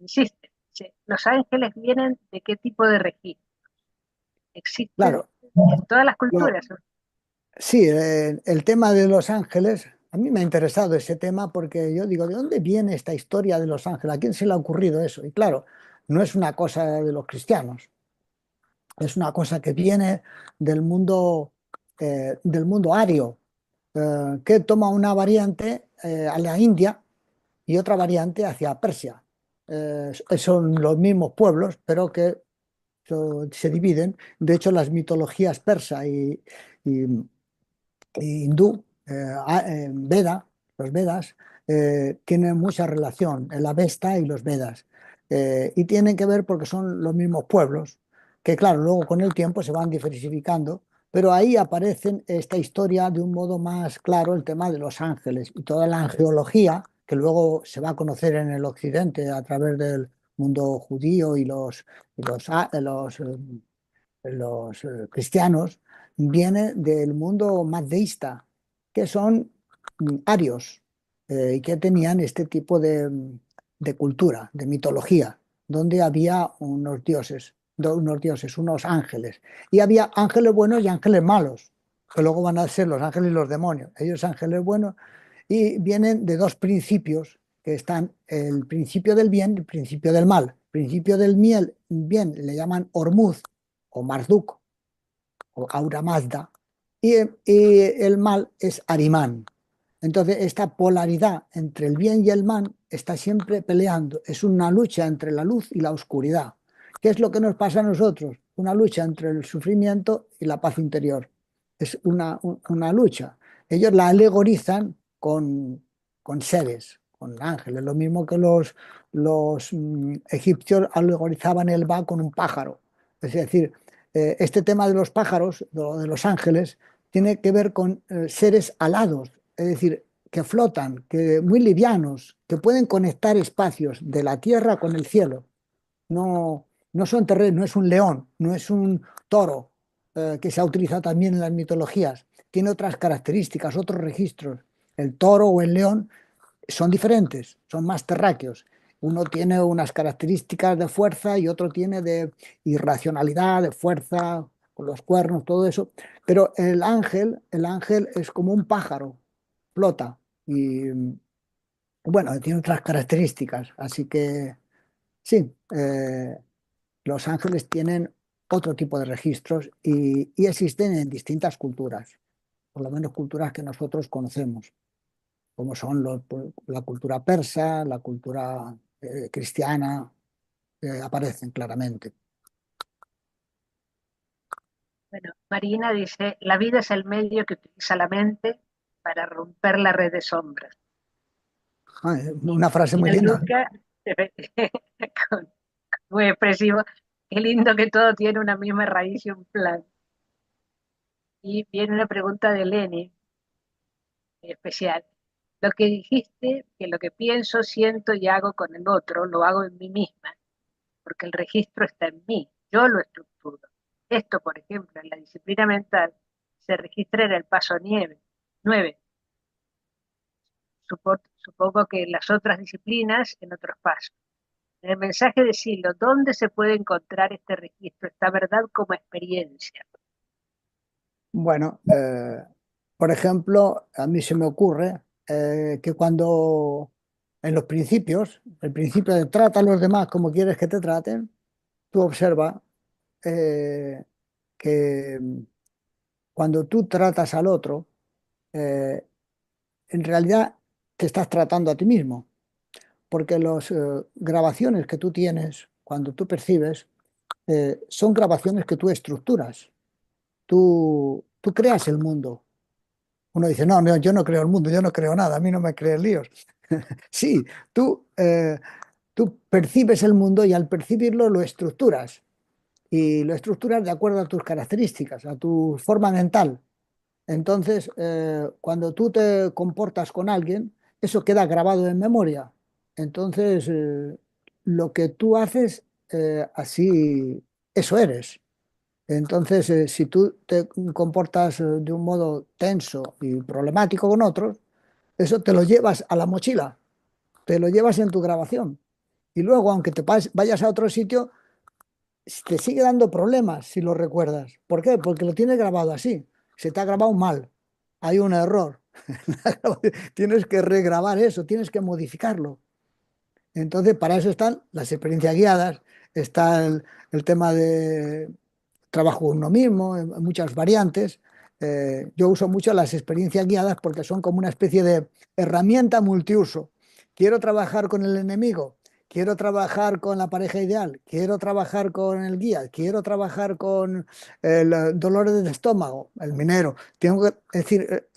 insiste, dice, ¿los ángeles vienen de qué tipo de registro? Existen Claro, en todas las lo- culturas, ¿no? sí, el tema de Los Ángeles, a mí me ha interesado ese tema porque yo digo, ¿de dónde viene esta historia de Los Ángeles? ¿A quién se le ha ocurrido eso? Y claro, no es una cosa de los cristianos, es una cosa que viene del mundo ario, que toma una variante a la India y otra variante hacia Persia. Son los mismos pueblos, pero que se dividen. De hecho, las mitologías persa y hindú, Veda, los Vedas, tienen mucha relación, el Avesta y los Vedas. Y tienen que ver porque son los mismos pueblos. que claro, luego con el tiempo se van diversificando, pero ahí aparecen esta historia de un modo más claro, el tema de los ángeles y toda la angeología que luego se va a conocer en el occidente a través del mundo judío y los cristianos, viene del mundo más deísta, que son arios, y que tenían este tipo de cultura, de mitología, donde había unos ángeles, y había ángeles buenos y ángeles malos, que luego van a ser los ángeles y los demonios. Ellos ángeles buenos, y vienen de dos principios que están: el principio del bien y el principio del mal. El principio del bien le llaman Ormuz o Marduk o Aura Mazda, y el mal es Arimán. Entonces, esta polaridad entre el bien y el mal está siempre peleando. Es una lucha entre la luz y la oscuridad. ¿Qué es lo que nos pasa a nosotros? Una lucha entre el sufrimiento y la paz interior. Es una lucha. Ellos la alegorizan con seres, con ángeles. Lo mismo que los egipcios alegorizaban el Ba con un pájaro. Es decir, este tema de los pájaros, de los ángeles, tiene que ver con seres alados, es decir, que flotan, que muy livianos, que pueden conectar espacios de la tierra con el cielo. No, no son terrenos, no es un león, no es un toro, que se ha utilizado también en las mitologías. Tiene otras características, otros registros. El toro o el león son diferentes, son más terráqueos. Uno tiene unas características de fuerza y otro tiene de irracionalidad, de fuerza, con los cuernos, todo eso. Pero el ángel es como un pájaro, flota y bueno, tiene otras características. Así que sí, los ángeles tienen otro tipo de registros y existen en distintas culturas, por lo menos culturas que nosotros conocemos, como son la cultura persa, la cultura cristiana, aparecen claramente. Bueno, Marina dice, la vida es el medio que utiliza la mente para romper la red de sombras. Ah, una frase muy linda. Gianluca, muy expresivo, qué lindo que todo tiene una misma raíz y un plan. Y viene una pregunta de Lenny, especial. Lo que dijiste, que lo que pienso, siento y hago con el otro, lo hago en mí misma, porque el registro está en mí, yo lo estructuro. Esto, por ejemplo, en la disciplina mental se registra en el paso 9. Supongo que en las otras disciplinas en otros pasos. En el mensaje de Silo, ¿dónde se puede encontrar este registro, esta verdad como experiencia? Bueno, por ejemplo, a mí se me ocurre que cuando en los principios, el principio de trata a los demás como quieres que te traten, tú observa eh, que cuando tú tratas al otro, eh, en realidad te estás tratando a ti mismo, porque las grabaciones que tú tienes cuando tú percibes son grabaciones que tú estructuras. Tú creas el mundo. Uno dice, no, no, yo no creo el mundo, yo no creo nada, a mí no me crees líos. Sí, tú percibes el mundo y al percibirlo lo estructuras. Y lo estructuras de acuerdo a tus características, a tu forma mental. Entonces, cuando tú te comportas con alguien, eso queda grabado en memoria. Entonces, lo que tú haces, así, eso eres. Entonces, si tú te comportas de un modo tenso y problemático con otros, eso te lo llevas a la mochila, te lo llevas en tu grabación. Y luego, aunque vayas a otro sitio, te sigue dando problemas si lo recuerdas. ¿Por qué? Porque lo tienes grabado así. Se te ha grabado mal. Hay un error. Tienes que regrabar eso, tienes que modificarlo. Entonces, para eso están las experiencias guiadas, está el tema de trabajo uno mismo, en muchas variantes. Yo uso mucho las experiencias guiadas porque son como una especie de herramienta multiuso. Quiero trabajar con el enemigo, quiero trabajar con la pareja ideal, quiero trabajar con el guía, quiero trabajar con el dolor de estómago, el minero. Es decir,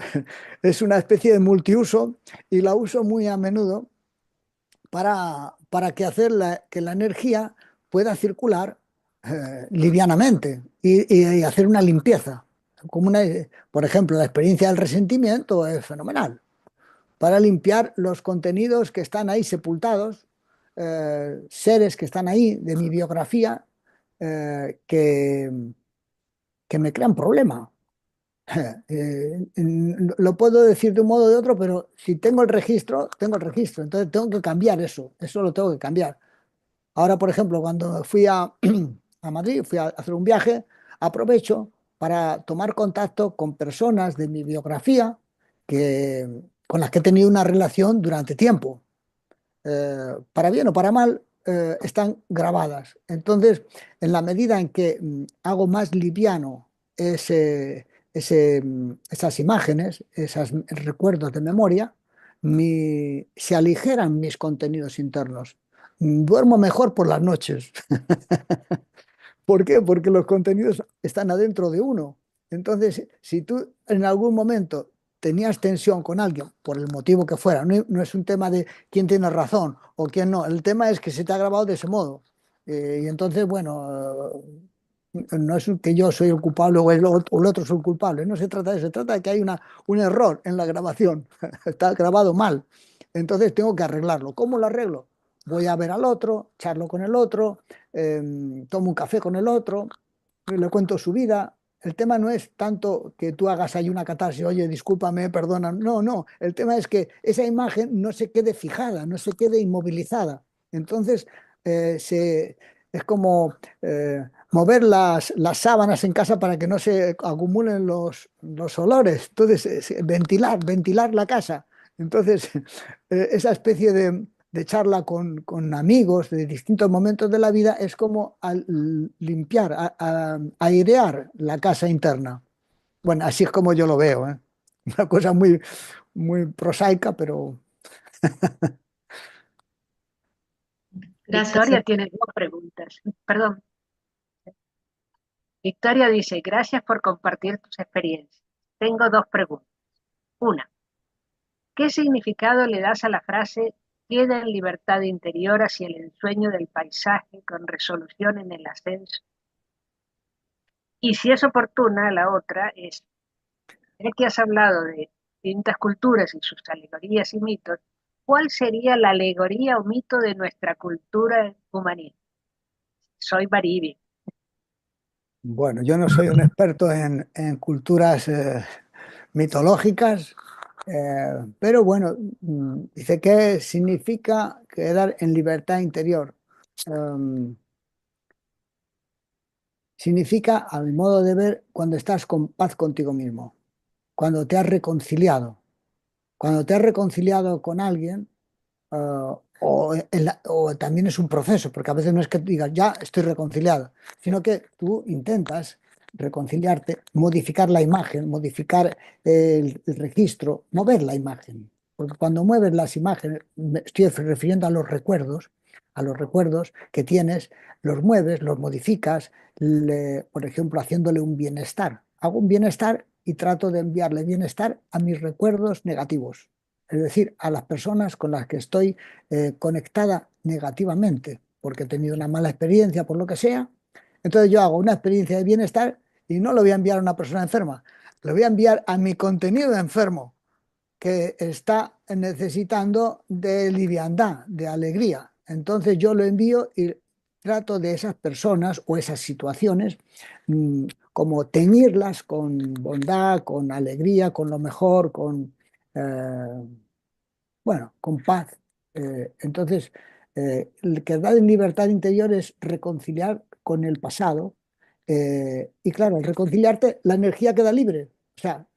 es una especie de multiuso y la uso muy a menudo para que la energía pueda circular livianamente y hacer una limpieza. Por ejemplo, la experiencia del resentimiento es fenomenal para limpiar los contenidos que están ahí sepultados, seres que están ahí de mi biografía, eh, que, que me crean problema. Lo puedo decir de un modo o de otro, pero si tengo el registro, tengo el registro. Entonces tengo que cambiar eso lo tengo que cambiar. Ahora, por ejemplo, cuando fui a Madrid, fui a hacer un viaje, aprovecho para tomar contacto con personas de mi biografía que, con las que he tenido una relación durante tiempo. Para bien o para mal, están grabadas. Entonces, en la medida en que hago más liviano esas imágenes, esos recuerdos de memoria, se aligeran mis contenidos internos. Duermo mejor por las noches. ¿Por qué? Porque los contenidos están adentro de uno. Entonces, si tú en algún momento tenías tensión con alguien, por el motivo que fuera, no es un tema de quién tiene razón o quién no, el tema es que se te ha grabado de ese modo. Y entonces, bueno, no es que yo soy el culpable o el otro es el culpable, no se trata de eso, se trata de que hay un error en la grabación, está grabado mal. Entonces tengo que arreglarlo. ¿Cómo lo arreglo? Voy a ver al otro, charlo con el otro, tomo un café con el otro, le cuento su vida. El tema no es tanto que tú hagas ahí una catarsis, oye, discúlpame, perdona. No, no. El tema es que esa imagen no se quede fijada, no se quede inmovilizada. Entonces, es como mover las sábanas en casa para que no se acumulen los olores. Entonces, ventilar la casa. Entonces, esa especie de charla con amigos de distintos momentos de la vida es como limpiar, airear la casa interna. Bueno, así es como yo lo veo, ¿eh? Una cosa muy prosaica, pero Victoria tiene dos preguntas. Perdón. Victoria dice, gracias por compartir tus experiencias. Tengo dos preguntas. Una, ¿qué significado le das a la frase queda en libertad interior hacia el ensueño del paisaje con resolución en el ascenso? Y si es oportuna, la otra es, ya que has hablado de distintas culturas y sus alegorías y mitos, ¿cuál sería la alegoría o mito de nuestra cultura humanista? Soy Mariby. bueno, yo no soy un experto en culturas mitológicas, pero bueno, dice que significa quedar en libertad interior. Em, Significa, a mi modo de ver, cuando estás con paz contigo mismo, cuando te has reconciliado. Cuando te has reconciliado con alguien, o también es un proceso, porque a veces no es que digas, ya estoy reconciliado, sino que tú intentas reconciliarte, modificar la imagen, modificar el registro, mover la imagen. Porque cuando mueves las imágenes, me estoy refiriendo a los recuerdos que tienes, los mueves, los modificas, por ejemplo, haciéndole un bienestar. Hago un bienestar y trato de enviarle bienestar a mis recuerdos negativos, es decir, a las personas con las que estoy conectada negativamente, porque he tenido una mala experiencia, por lo que sea. Entonces yo hago una experiencia de bienestar y no lo voy a enviar a una persona enferma, lo voy a enviar a mi contenido enfermo, que está necesitando de liviandad, de alegría. Entonces yo lo envío y trato de esas personas o esas situaciones como teñirlas con bondad, con alegría, con lo mejor, eh, bueno, con paz. Entonces, el quedar en libertad interior es reconciliar con el pasado. Y claro, al reconciliarte, la energía queda libre, o sea,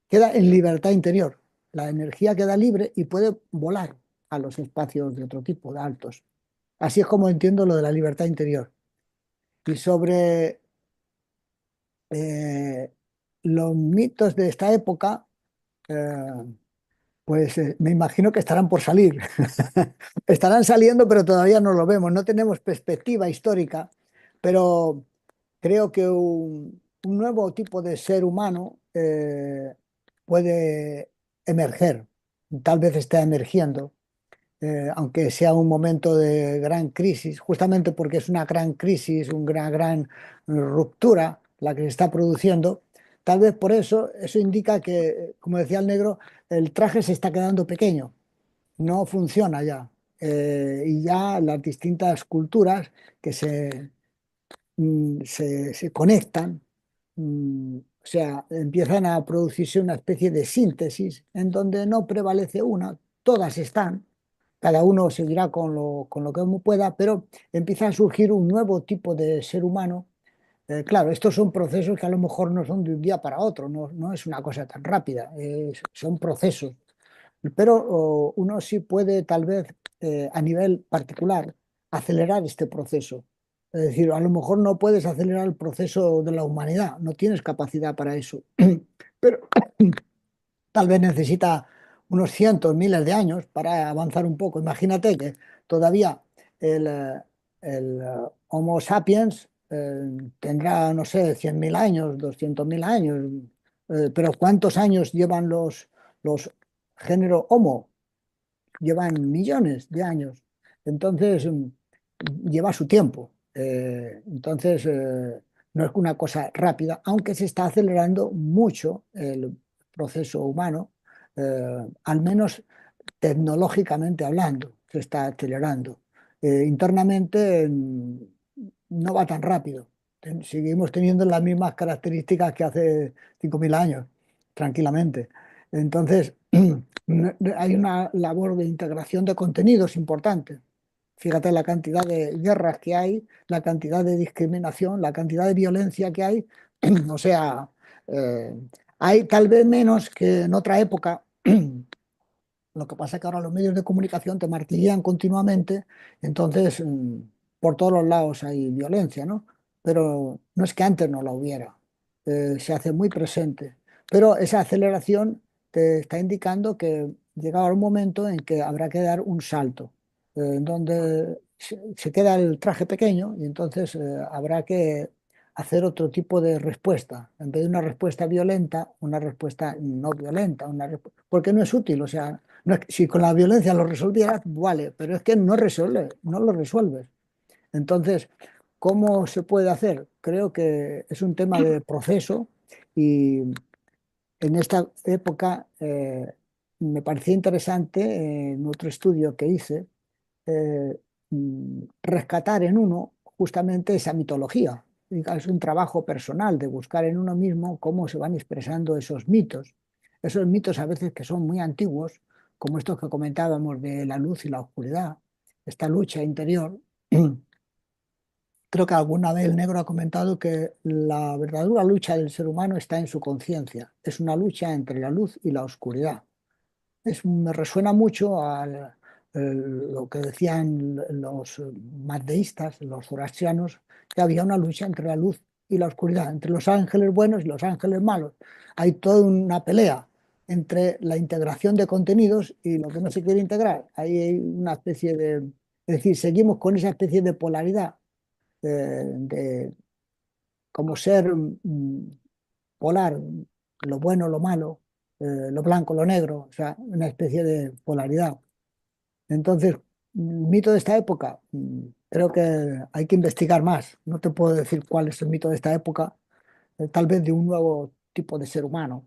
queda en libertad interior. La energía queda libre y puede volar a los espacios de otro tipo, de altos. Así es como entiendo lo de la libertad interior. Y sobre eh, los mitos de esta época, eh, pues me imagino que estarán por salir. Estarán saliendo, pero todavía no lo vemos. No tenemos perspectiva histórica, pero creo que un nuevo tipo de ser humano puede emerger. Tal vez está emergiendo. aunque sea un momento de gran crisis, justamente porque es una gran crisis, una gran ruptura la que se está produciendo, tal vez por eso, eso indica que, como decía el negro, el traje se está quedando pequeño, no funciona ya. Y ya las distintas culturas que se conectan, o sea, empiezan a producirse una especie de síntesis en donde no prevalece una, todas están, cada uno seguirá con lo que uno pueda, pero empieza a surgir un nuevo tipo de ser humano. Claro, estos son procesos que a lo mejor no son de un día para otro, no, no es una cosa tan rápida, son procesos, pero uno sí puede tal vez a nivel particular acelerar este proceso. Es decir, a lo mejor no puedes acelerar el proceso de la humanidad, no tienes capacidad para eso, pero tal vez necesita unos cientos, miles de años para avanzar un poco. Imagínate que todavía el Homo sapiens tendrá, no sé, 100.000 años, 200.000 años, pero ¿cuántos años llevan los género Homo? Llevan millones de años. Entonces, lleva su tiempo. Entonces, no es una cosa rápida, aunque se está acelerando mucho el proceso humano, al menos tecnológicamente hablando, se está acelerando. Internamente no va tan rápido. Seguimos teniendo las mismas características que hace 5.000 años, tranquilamente. Entonces, hay una labor de integración de contenidos importante. Fíjate la cantidad de guerras que hay, la cantidad de discriminación, la cantidad de violencia que hay. O sea, eh, hay tal vez menos que en otra época. Lo que pasa es que ahora los medios de comunicación te martillan continuamente, entonces por todos los lados hay violencia, ¿no? Pero no es que antes no la hubiera, se hace muy presente. Pero esa aceleración te está indicando que llega un momento en que habrá que dar un salto, en donde se queda el traje pequeño y entonces habrá que hacer otro tipo de respuesta. En vez de una respuesta violenta, una respuesta no violenta, porque no es útil, o sea, no es si con la violencia lo resolvieras, vale, pero es que no resuelve, no lo resuelves. Entonces, ¿cómo se puede hacer? Creo que es un tema de proceso y en esta época me parecía interesante en otro estudio que hice rescatar en uno justamente esa mitología. Es un trabajo personal de buscar en uno mismo cómo se van expresando esos mitos a veces que son muy antiguos, como estos que comentábamos de la luz y la oscuridad, esta lucha interior. Creo que alguna vez el negro ha comentado que la verdadera lucha del ser humano está en su conciencia, es una lucha entre la luz y la oscuridad. Me resuena mucho lo que decían los mazdeístas, los zoroastrianos, que había una lucha entre la luz y la oscuridad, entre los ángeles buenos y los ángeles malos. Hay toda una pelea entre la integración de contenidos y lo que no se quiere integrar. Ahí hay una especie de... Es decir, seguimos con esa especie de polaridad, de como ser polar, lo bueno, lo malo, lo blanco, lo negro, o sea, una especie de polaridad. Entonces, mito de esta época, creo que hay que investigar más. No te puedo decir cuál es el mito de esta época, tal vez de un nuevo tipo de ser humano,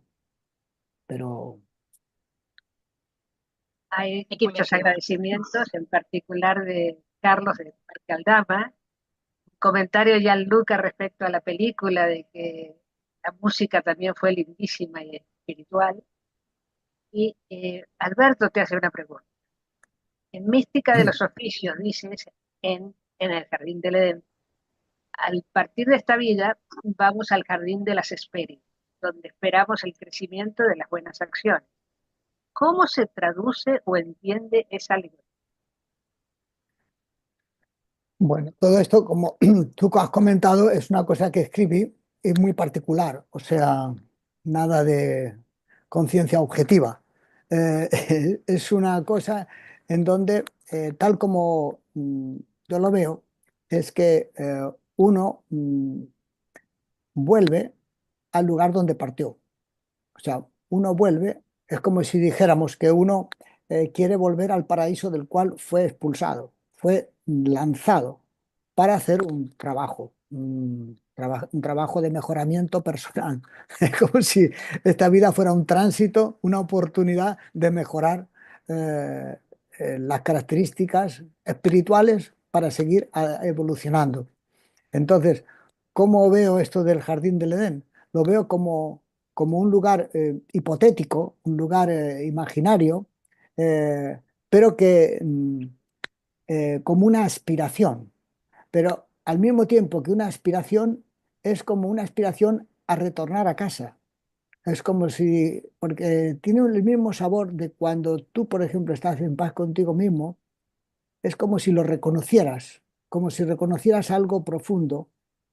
pero Hay muchos agradecimientos, en particular de Carlos de Parque Aldama. Comentario ya Luca respecto a la película, de que la música también fue lindísima y espiritual. Y Alberto te hace una pregunta. En Mística de los Oficios dices en el Jardín del Edén, al partir de esta vida vamos al Jardín de las Hespérides, donde esperamos el crecimiento de las buenas acciones. ¿Cómo se traduce o entiende esa alegoría? bueno, todo esto, como tú has comentado, es una cosa que escribí y muy particular, o sea, nada de conciencia objetiva. Es una cosa en donde, tal como yo lo veo, es que uno vuelve al lugar donde partió. O sea, uno vuelve, es como si dijéramos que uno quiere volver al paraíso del cual fue expulsado, fue lanzado para hacer un trabajo, un trabajo de mejoramiento personal. Es como si esta vida fuera un tránsito, una oportunidad de mejorar eh, las características espirituales para seguir evolucionando. Entonces, ¿cómo veo esto del jardín del Edén? Lo veo como un lugar hipotético, un lugar imaginario, eh, pero que como una aspiración. Pero al mismo tiempo que una aspiración es como una aspiración a retornar a casa. Es como si, porque tiene el mismo sabor de cuando tú, por ejemplo, estás en paz contigo mismo, es como si lo reconocieras, como si reconocieras algo profundo,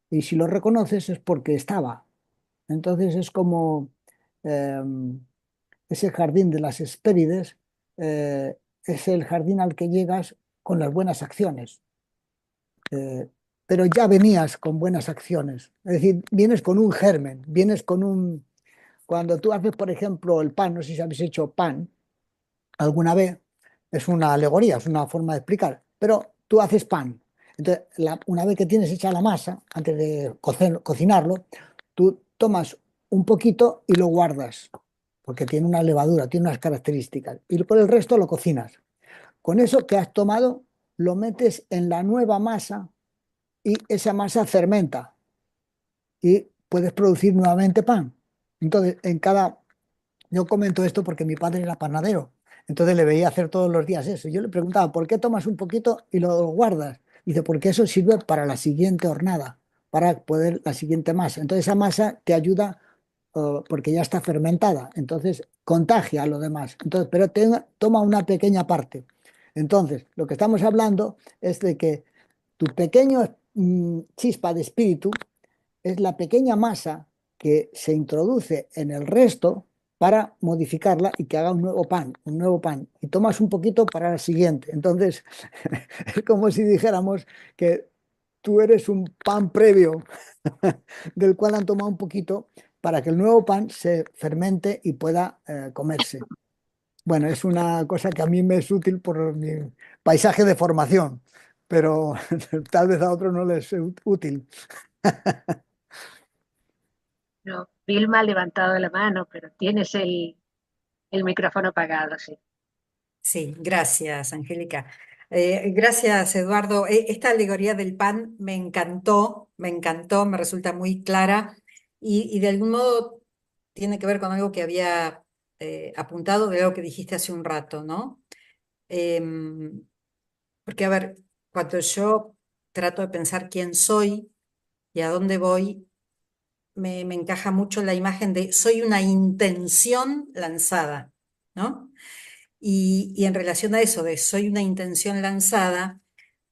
y si lo reconoces es porque estaba. Entonces es como eh, ese jardín de las Hespérides, es el jardín al que llegas con las buenas acciones. Eh, pero ya venías con buenas acciones, es decir, vienes con un germen, vienes con un... Cuando tú haces, por ejemplo, el pan, no sé si habéis hecho pan alguna vez, es una alegoría, es una forma de explicar, pero tú haces pan. Entonces, una vez que tienes hecha la masa, antes de cocinarlo, tú tomas un poquito y lo guardas, porque tiene una levadura, tiene unas características, y por el resto lo cocinas. Con eso que has tomado, lo metes en la nueva masa y esa masa fermenta y puedes producir nuevamente pan. Entonces, yo comento esto porque mi padre era panadero, entonces le veía hacer todos los días eso. Yo le preguntaba, ¿por qué tomas un poquito y lo guardas? Dice, porque eso sirve para la siguiente hornada, para poder la siguiente masa. Entonces esa masa te ayuda porque ya está fermentada, entonces contagia a lo demás. Entonces, pero toma una pequeña parte. Entonces, lo que estamos hablando es de que tu pequeño chispa de espíritu es la pequeña masa que se introduce en el resto para modificarla y que haga un nuevo pan, un nuevo pan. Y tomas un poquito para el siguiente. Entonces, es como si dijéramos que tú eres un pan previo del cual han tomado un poquito para que el nuevo pan se fermente y pueda comerse. Bueno, es una cosa que a mí me es útil por mi paisaje de formación, pero tal vez a otros no les es útil. No, Vilma ha levantado la mano, pero tienes el micrófono apagado, sí. Sí, gracias, Angélica. Gracias, Eduardo. Esta alegoría del pan me encantó, me resulta muy clara y de algún modo tiene que ver con algo que había apuntado de algo que dijiste hace un rato, ¿no? Em, Porque, a ver, cuando yo trato de pensar quién soy y a dónde voy, me encaja mucho la imagen de soy una intención lanzada, ¿no? Y en relación a eso de soy una intención lanzada,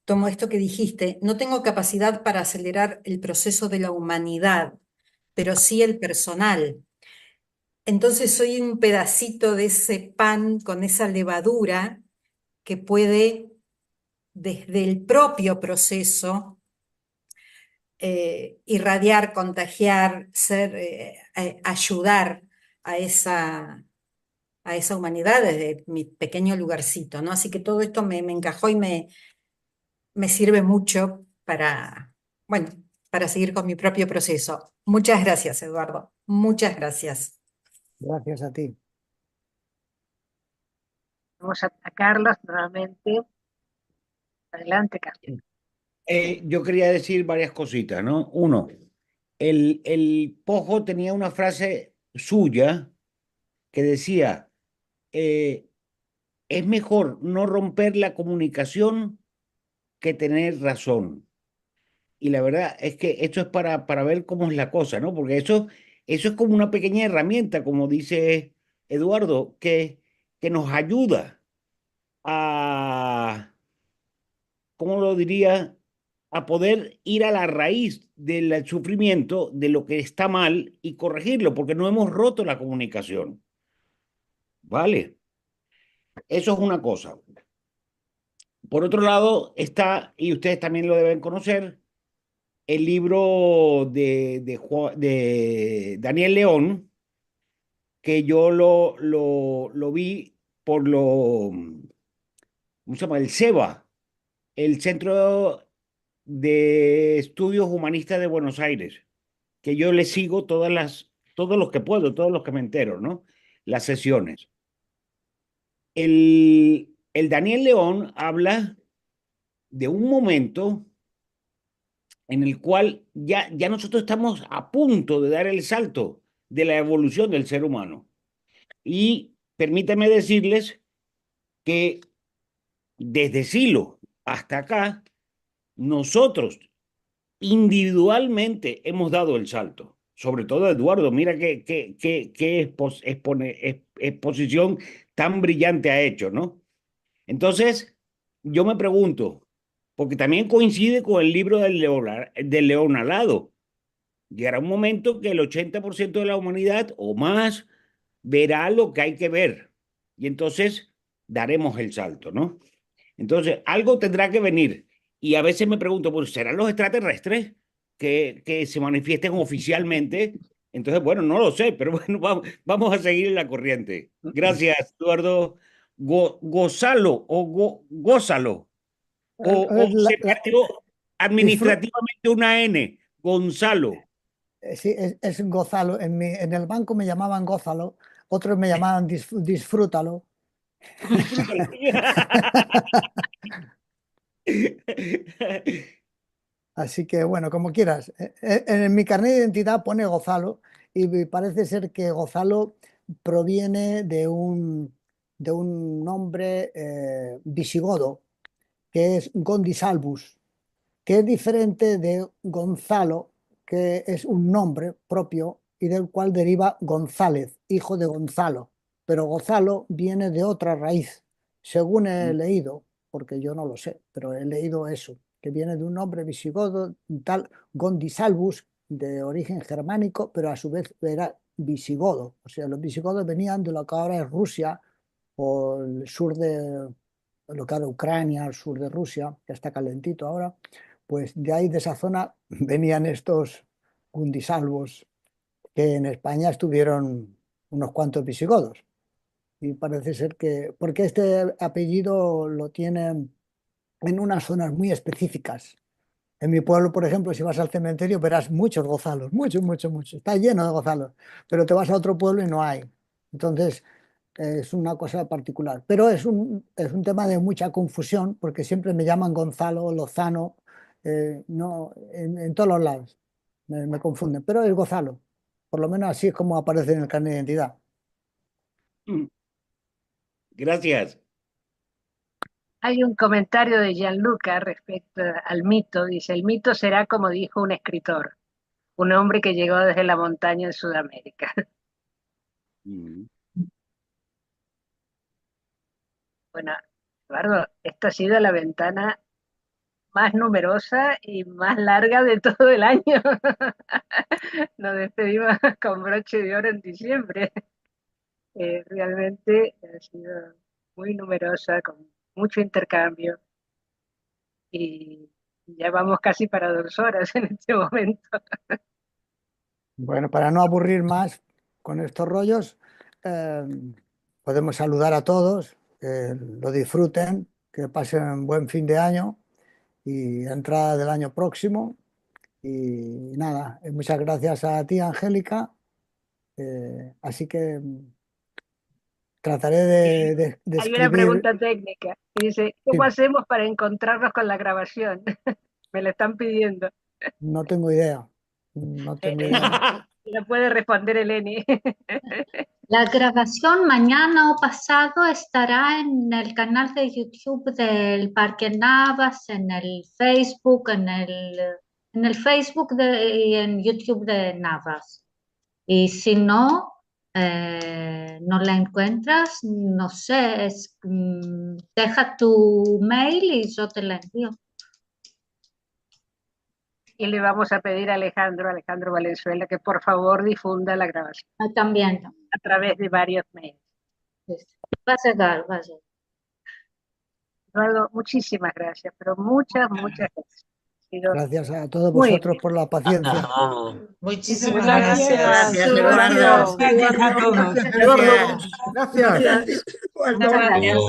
tomo esto que dijiste, no tengo capacidad para acelerar el proceso de la humanidad, pero sí el personal. Entonces soy un pedacito de ese pan con esa levadura que puede, desde el propio proceso, irradiar, contagiar, ayudar a esa humanidad desde mi pequeño lugarcito, ¿no? Así que todo esto me encajó y me sirve mucho para, bueno, para seguir con mi propio proceso. Muchas gracias, Eduardo. Muchas gracias. Gracias a ti. Vamos a Carlos nuevamente. Adelante, Carlos. Yo quería decir varias cositas, ¿no? Uno, el Pojo tenía una frase suya que decía, eh, es mejor no romper la comunicación que tener razón. Y la verdad es que esto es para ver cómo es la cosa, ¿no? Porque eso es como una pequeña herramienta, como dice Eduardo, que nos ayuda a, ¿cómo lo diría? A poder ir a la raíz del sufrimiento, de lo que está mal y corregirlo, porque no hemos roto la comunicación. ¿Vale? Eso es una cosa. Por otro lado está, y ustedes también lo deben conocer, el libro de Daniel León, que yo lo vi por lo, ¿cómo se llama? El CEBA, el Centro de Estudios Humanistas de Buenos Aires, que yo le sigo todos los que puedo, todos los que me entero, ¿no? Las sesiones. El Daniel León habla de un momento en el cual ya nosotros estamos a punto de dar el salto de la evolución del ser humano. Y permítanme decirles que desde Silo hasta acá, nosotros individualmente hemos dado el salto. Sobre todo Eduardo, mira qué exposición tan brillante ha hecho, ¿no? Entonces, yo me pregunto, porque también coincide con el libro del León Alado, llegará un momento que el 80% de la humanidad o más verá lo que hay que ver y entonces daremos el salto, ¿no? Entonces, algo tendrá que venir. Y a veces me pregunto, pues, ¿serán los extraterrestres que se manifiesten oficialmente? Entonces, bueno, no lo sé, pero bueno, vamos a seguir en la corriente. Gracias, Eduardo. Gozalo Gózalo. O se perdió administrativamente una N. Gonzalo. Sí, es Gózalo. En el banco me llamaban Gózalo, otros me llamaban Disfrútalo. Así que bueno, como quieras. En mi carnet de identidad pone Gózalo y parece ser que Gózalo proviene de un nombre visigodo, que es Gondisalvus, que es diferente de Gonzalo, que es un nombre propio y del cual deriva González, hijo de Gonzalo. Pero Gonzalo viene de otra raíz, según he leído, porque yo no lo sé, pero he leído eso, que viene de un nombre visigodo, tal Gondisalvus, de origen germánico, pero a su vez era visigodo. O sea, los visigodos venían de lo que ahora es Rusia o el sur de lo que era Ucrania, al sur de Rusia, que está calentito ahora. Pues de ahí, de esa zona, venían estos gundisalvos, que en España estuvieron unos cuantos visigodos. Y parece ser que, porque este apellido lo tienen en unas zonas muy específicas. En mi pueblo, por ejemplo, si vas al cementerio verás muchos gozalos, muchos, muchos, muchos. Está lleno de gozalos, pero te vas a otro pueblo y no hay. Entonces, es una cosa particular. Pero es un tema de mucha confusión, porque siempre me llaman Gonzalo, Lozano, no, en todos los lados. Me confunden, pero es Gonzalo. Por lo menos así es como aparece en el carnet de identidad. Gracias. Hay un comentario de Gianluca respecto al mito. Dice, el mito será como dijo un escritor, un hombre que llegó desde la montaña de Sudamérica. Bueno, Eduardo, esta ha sido la ventana más numerosa y más larga de todo el año. Nos despedimos con broche de oro en diciembre. Realmente ha sido muy numerosa, con mucho intercambio. Y ya vamos casi para 2 horas en este momento. Bueno, para no aburrir más con estos rollos, podemos saludar a todos, que lo disfruten, que pasen buen fin de año y entrada del año próximo. Y nada, muchas gracias a ti, Angélica. Así que trataré de Hay una escribir. pregunta técnica. Dice, ¿cómo hacemos para encontrarnos con la grabación? Me la están pidiendo. No tengo idea. No tengo idea. La puede responder Eleni. La grabación mañana o pasado estará en el canal de YouTube del Parque Navas, en el Facebook, en el Facebook y en YouTube de Navas. Y si no, no la encuentras, no sé, deja tu mail y yo te la envío. Y le vamos a pedir a Alejandro Valenzuela, que por favor difunda la grabación. También. A través de varios medios. Va a llegar, va a llegar. Eduardo, muchísimas gracias, pero muchas, muchas gracias. Gracias a todos vosotros por la paciencia. Muchísimas gracias. Gracias, Eduardo. Gracias a todos. Gracias. Hasta Muchas luego. gracias.